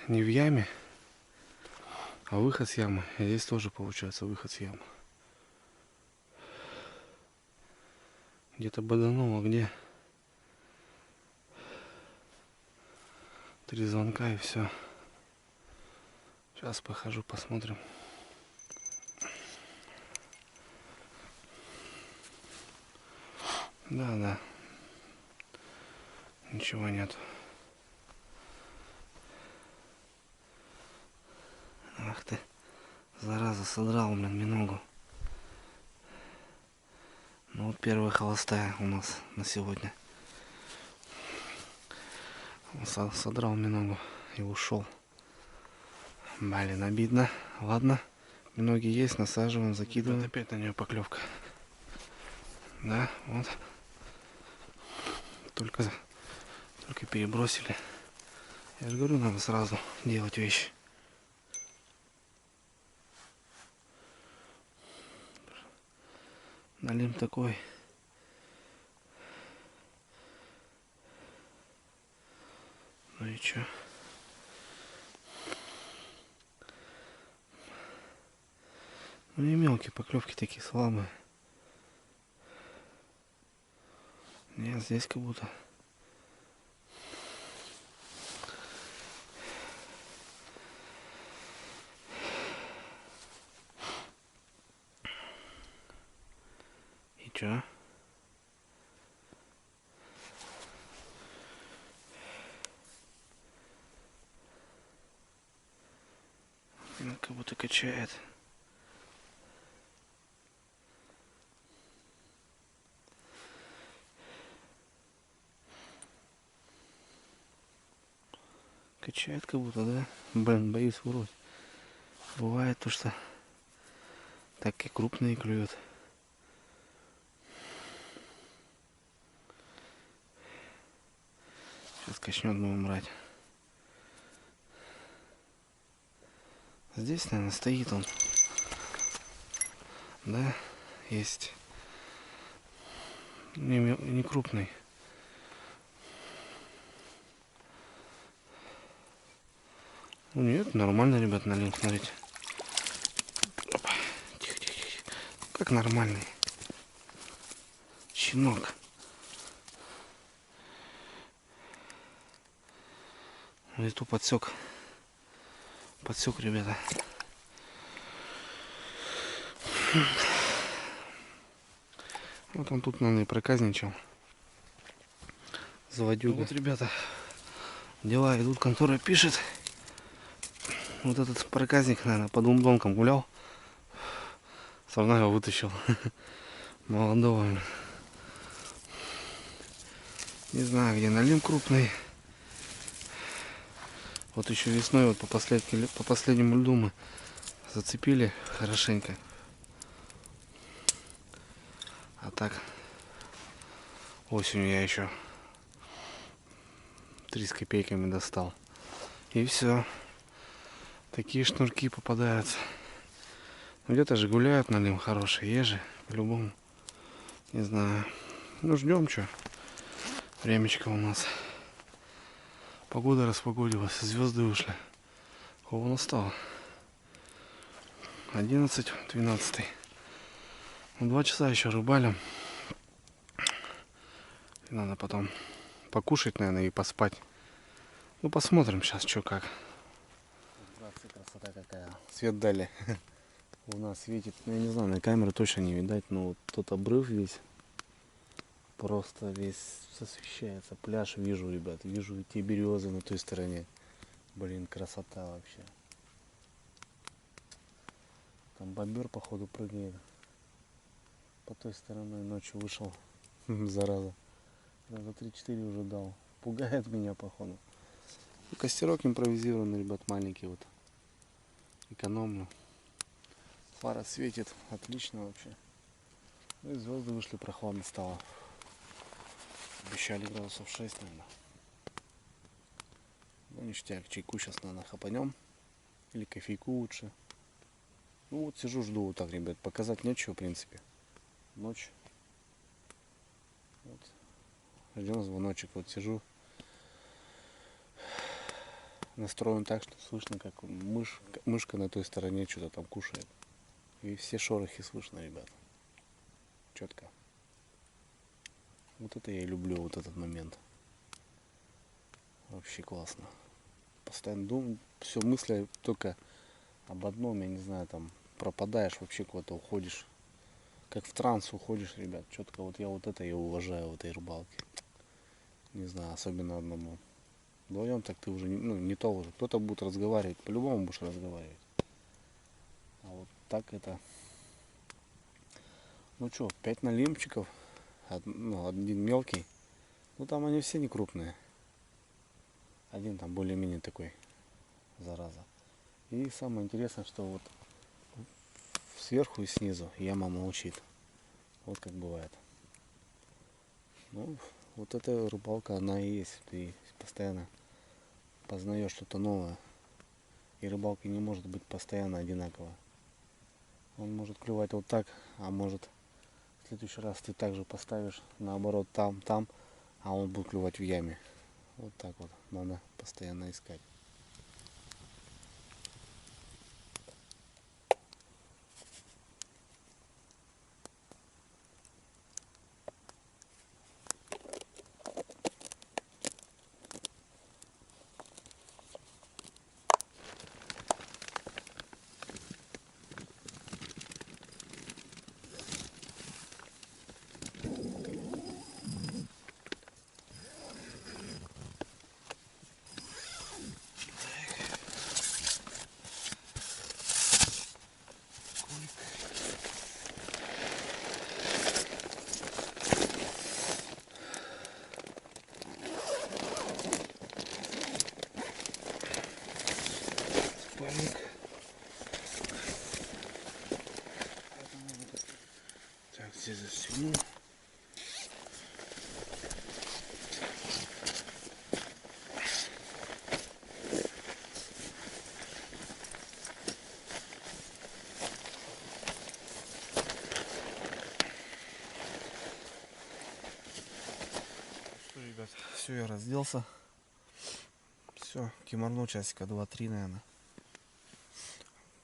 не в яме, а выход с ямы. И здесь тоже получается выход с ямы. Где-то бодануло, где? 3 звонка и все. Сейчас похожу, посмотрим. Да. Ничего нет. Ах ты, зараза, содрал, блин, миногу. Ну вот первая холостая у нас на сегодня. Содрал миногу и ушел. Блин, обидно. Ладно, миноги есть, насаживаем, закидываем. Опять на нее поклевка. Да, вот. Только перебросили. Я же говорю, надо сразу делать вещи. Налим такой. Ну и чё? Ну и мелкие поклевки такие слабые. Нет, здесь как будто. И чё? Ну, как будто качает. Качает как будто, да? Блин, боюсь врать. Бывает то, что так и крупные клюют. Сейчас качнет, будем брать. Здесь, наверное, стоит он. Да, есть. Не крупный. Нет, нормально, ребят, налил, смотрите. Опа. Тихо. Как нормальный. Щенок. И тут подсек. Подсек, ребята. Вот он тут, наверное, и проказничал. Заводюга. Вот, ребята, дела идут, контора пишет. Вот этот проказник, наверное, по 2 донкам гулял. Со мной его вытащил. Молодого. Не знаю, где налим крупный. Вот еще весной, вот по последнему льду мы зацепили хорошенько. А так осенью я еще 3 с копейками достал. И все. Такие шнурки попадаются. Где-то же гуляют налим хорошие, ежи, по-любому. Не знаю. Ну ждем что. Времечко у нас. Погода распогодилась, звезды вышли. Кого настало? 11-12. 2 часа еще рыбалим. И надо потом покушать, наверное, и поспать. Ну посмотрим сейчас, что как. Братцы, красота какая. Свет дали. У нас светит, ну, я не знаю, на камеру точно не видать, но вот тот обрыв весь, просто весь освещается. Пляж вижу, ребят, вижу те березы на той стороне. Блин, красота вообще. Там бобер, походу, прыгает. По той стороне ночью вышел, зараза. Раза 3-4 уже дал. Пугает меня, походу. Ну, костерок импровизированный, ребят, маленький вот. Экономлю. Фара светит, отлично вообще. Ну и звезды вышли, прохладно стало. Обещали градусов 6, наверное. Ну ништяк, чайку сейчас, наверное, хапанем. Или кофейку лучше. Ну вот сижу, жду вот так, ребят. Показать нечего, в принципе. Ночь. Вот. Ждем звоночек. Вот сижу. Настроен так, что слышно, как мышка на той стороне что-то там кушает. И все шорохи слышно, ребят. Четко. Вот это я и люблю, вот этот момент. Вообще классно. Постоянно думаю, все мысли только об одном, я не знаю, там пропадаешь, вообще куда-то уходишь. Как в транс уходишь, ребят. Четко вот я вот это я уважаю в этой рыбалке. Не знаю, особенно одному. Вдвоем так ты уже не то уже. Кто-то будет разговаривать, по-любому будешь разговаривать. А вот так это. Ну что, 5 налимчиков. Один мелкий. Ну там они все не крупные. Один там более-менее такой, зараза. И самое интересное, что вот сверху и снизу яма молчит. Вот как бывает. Ну, вот эта рыбалка, она и есть. Ты постоянно познаешь что-то новое. И рыбалка не может быть постоянно одинаковая. Он может клевать вот так, а может в следующий раз ты также поставишь наоборот там, а он будет клевать в яме. Вот так вот надо постоянно искать. Так, здесь застегну. Ребят, все, я разделся. Все, кимарну часика 2-3, наверное.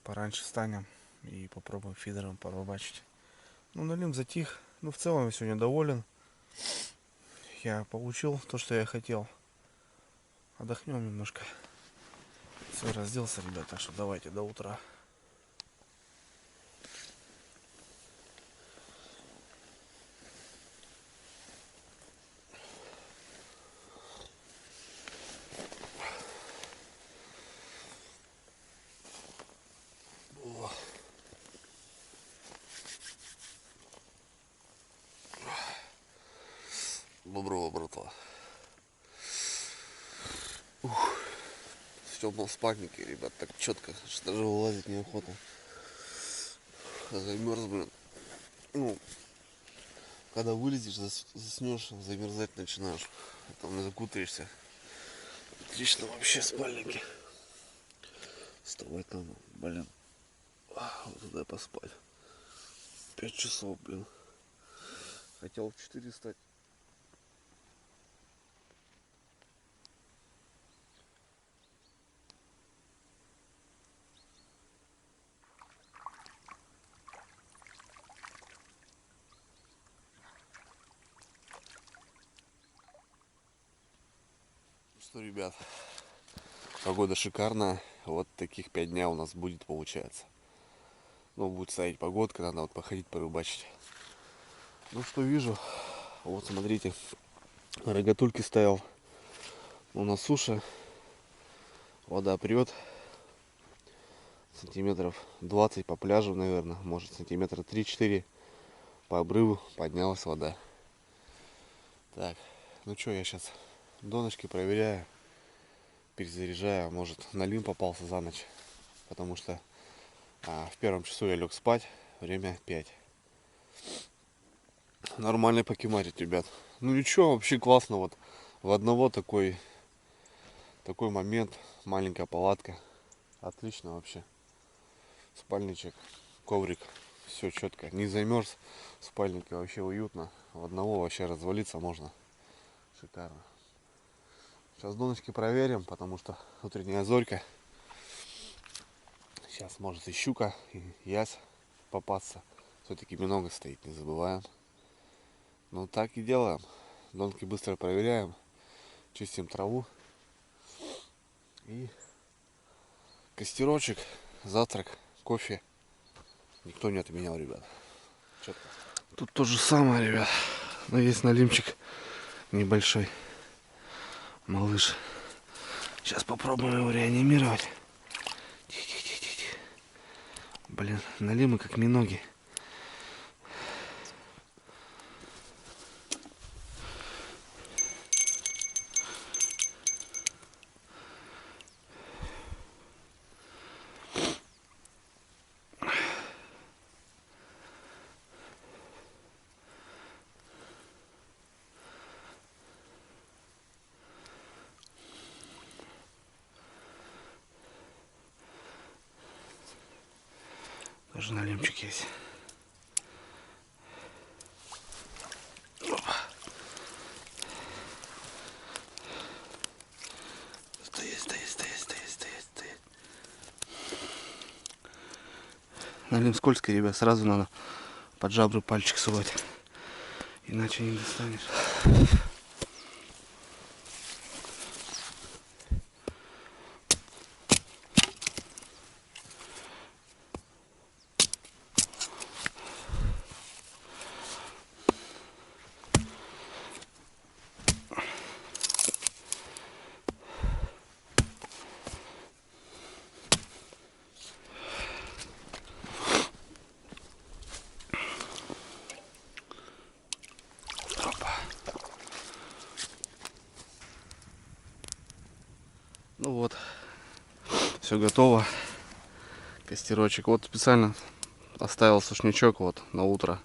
Пораньше встанем и попробуем фидером порыбачить. Ну, налим затих. Ну, в целом я сегодня доволен. Я получил то, что я хотел. Отдохнем немножко. Все, разделся, ребят, так что давайте до утра. Боброва, братва. В темном спальнике, ребят, так четко, что даже вылазить неохота. Замерз, блин. Ну, когда вылезешь, заснешь, замерзать начинаешь. Там закутаешься. Отлично вообще спальники. Вставать надо, блин. Вот туда поспать. 5 часов, блин. Хотел в 4 встать. Что, ребят, погода шикарная. Вот таких 5 дня у нас будет, получается. Ну, будет стоять погодка, надо вот походить, порыбачить. Ну, что вижу, вот смотрите, рогатульки стоял. Ну, на суше вода прет. Сантиметров 20 по пляжу, наверное. Может, сантиметра 3-4 по обрыву поднялась вода. Так, ну что, я сейчас донышки проверяю. Перезаряжаю. Может, налим попался за ночь. Потому что в первом часу я лег спать. Время 5. Нормальный покемарить, ребят. Ну ничего, вообще классно. Вот в одного такой момент. Маленькая палатка. Отлично вообще. Спальничек, коврик. Все четко. Не замерз. В спальнике вообще уютно. В одного вообще развалиться можно. Шикарно. Сейчас донышки проверим, потому что утренняя зорька. Сейчас может и щука, и ясь попасться. Все-таки много стоит, не забываем. Ну так и делаем. Донки быстро проверяем. Чистим траву. И костерочек, завтрак, кофе. Никто не отменял, ребят. Четко. Тут то же самое, ребят. Но есть налимчик небольшой. Малыш. Сейчас попробуем его реанимировать. Тихо. Блин, налимы как миноги. Тоже налимчик есть. Опа. Стоять. Налим скользкий, ребят, сразу надо под жабры пальчик сувать. Иначе не достанешь. Ну вот, все готово. Костерочек. Вот специально оставил сушнячок вот на утро.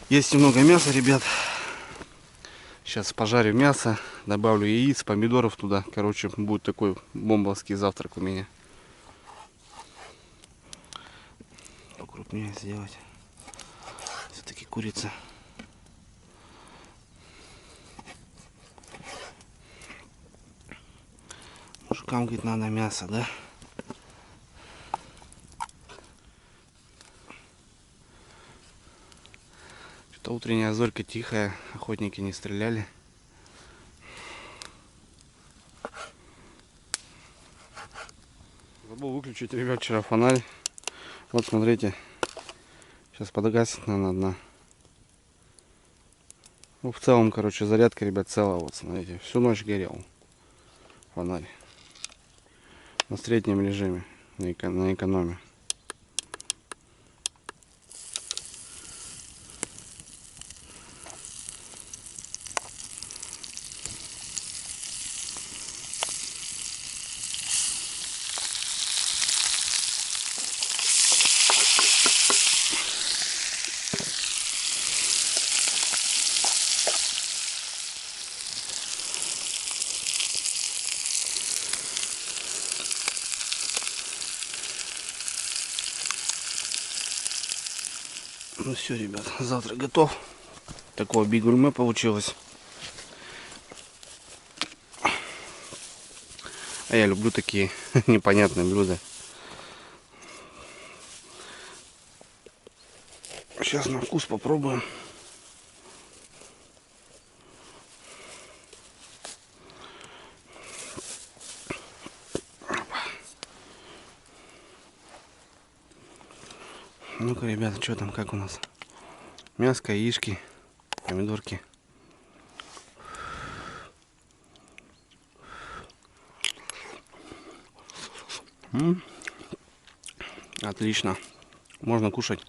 Есть немного мяса, ребят. Сейчас пожарю мясо, добавлю яиц, помидоров туда. Короче, будет такой бомбовский завтрак у меня. Покрупнее сделать. Все-таки курица. Мужикам, говорит, надо мясо, да? Что-то утренняя зорька тихая, охотники не стреляли. Забыл выключить, ребят, вчера фонарь. Вот, смотрите. Сейчас подгасит, наверное, одна. Ну, в целом, короче, зарядка, ребят, целая. Вот, смотрите, всю ночь горел фонарь. На среднем режиме, на экономе. Ну все, ребят, завтрак готов. Такое бигульме получилось. А я люблю такие непонятные блюда. Сейчас на вкус попробуем. ребята, что там, как у нас? Мяско, яишки, помидорки. Отлично. Можно кушать.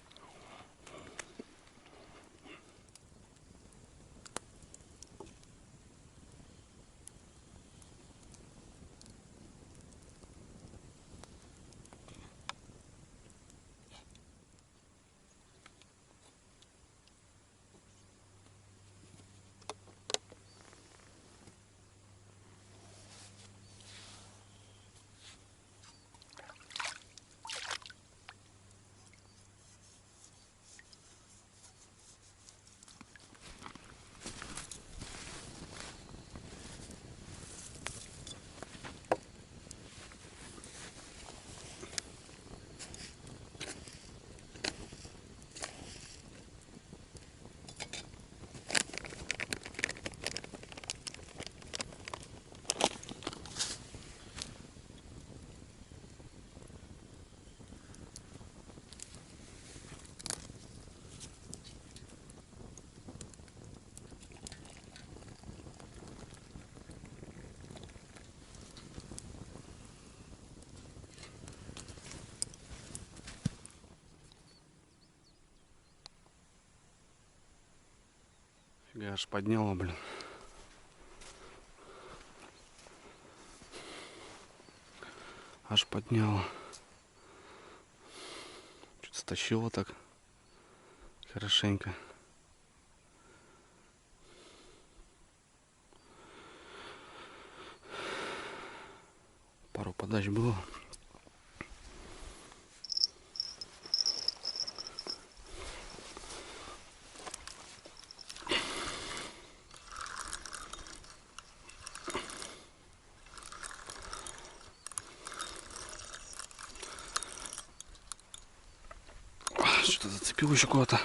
Фига, аж подняло, блин. Аж подняло. Что-то стащило так. Хорошенько. Пару подач было. Что-то зацепил еще куда-то.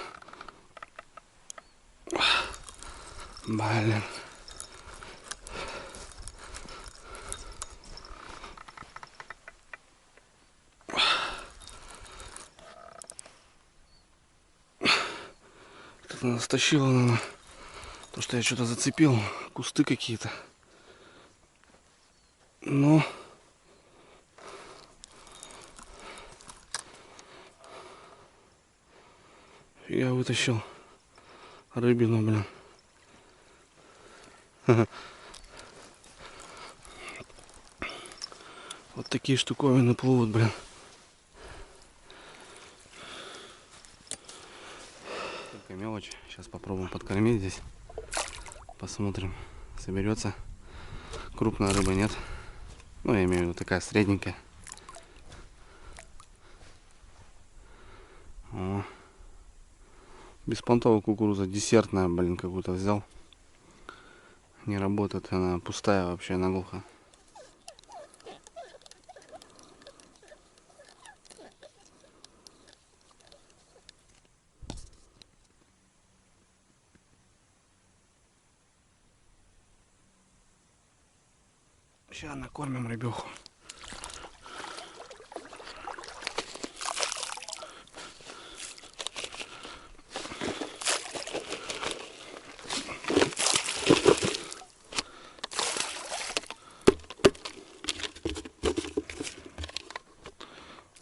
Блин. Кто-то нас стащило, наверное. То, что я что-то зацепил. Кусты какие-то. Но... Я вытащил рыбину, блин. Вот такие штуковины плывут, блин. Только мелочь. Сейчас попробуем подкормить здесь. Посмотрим, соберется. Крупная рыба нет. Ну, я имею в виду такая средненькая. О. Беспонтовая кукуруза, десертная, блин, какую-то взял. Не работает, она пустая вообще наглухо. Сейчас накормим рыбеху.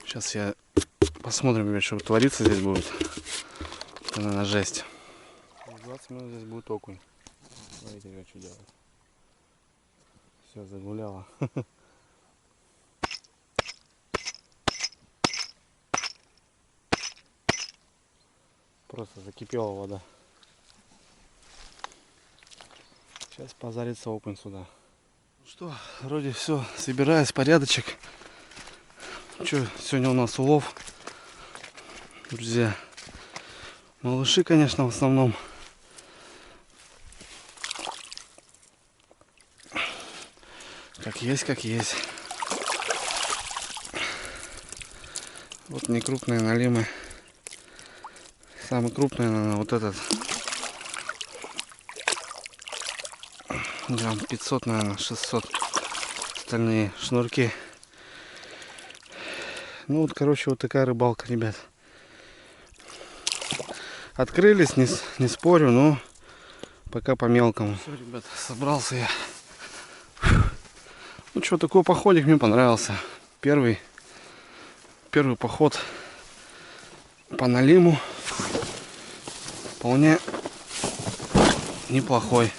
Сейчас я посмотрим, ребят, что творится здесь будет. Это, наверное, жесть. 20 минут здесь будет окунь. Смотрите, ребят, что делает. Все, загуляло. Просто закипела вода. Сейчас позарится окунь сюда. Ну что, вроде все, собираюсь, порядочек. Что, сегодня у нас улов, друзья. Малыши, конечно, в основном. Как есть, как есть. Вот некрупные налимы. Самый крупный, наверное, вот этот. Грамм 500, наверное, 600. Остальные шнурки. Ну вот, короче, вот такая рыбалка, ребят. открылись, не спорю, но пока по мелкому. Все, ребят, собрался я. Ну что, такой походик мне понравился. Первый поход по налиму вполне неплохой.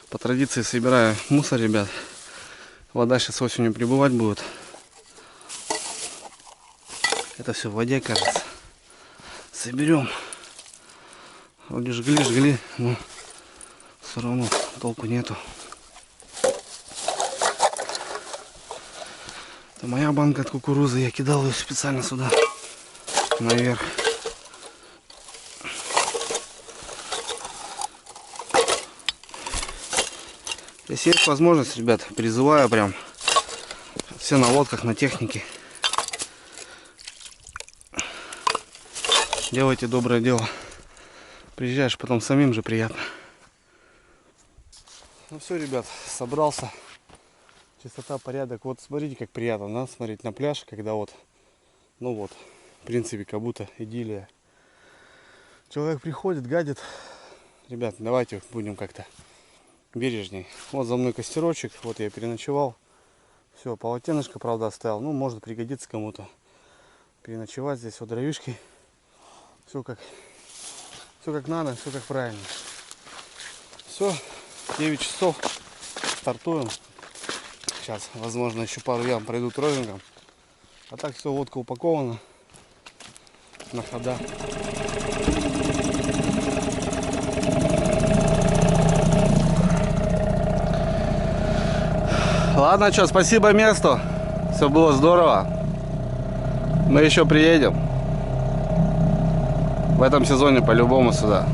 По традиции собираю мусор, ребят. Вода сейчас осенью прибывать будет. Это все в воде, кажется. Соберем. Вроде жгли, но все равно толку нету. Это моя банка от кукурузы. Я кидал ее специально сюда, наверх. Если есть возможность, ребят, призываю прям все на лодках, на технике. Делайте доброе дело. Приезжаешь, потом самим же приятно. Ну все, ребят, собрался. Чистота, порядок. Вот смотрите, как приятно, да, смотреть на пляж, когда вот, ну вот, в принципе, как будто идиллия. Человек приходит, гадит. Ребят, давайте будем как-то бережней. Вот за мной костерочек, вот я переночевал. Все, полотенышко, правда, оставил. Ну, может пригодится кому-то переночевать здесь, вот дровишки. Все как надо, все как правильно. Все, 9 часов, стартуем. Сейчас, возможно, еще пару ям пройду троллингом. А так все, лодка упакована на хода. Ладно, что, спасибо месту. Все было здорово. Мы еще приедем. В этом сезоне по-любому сюда.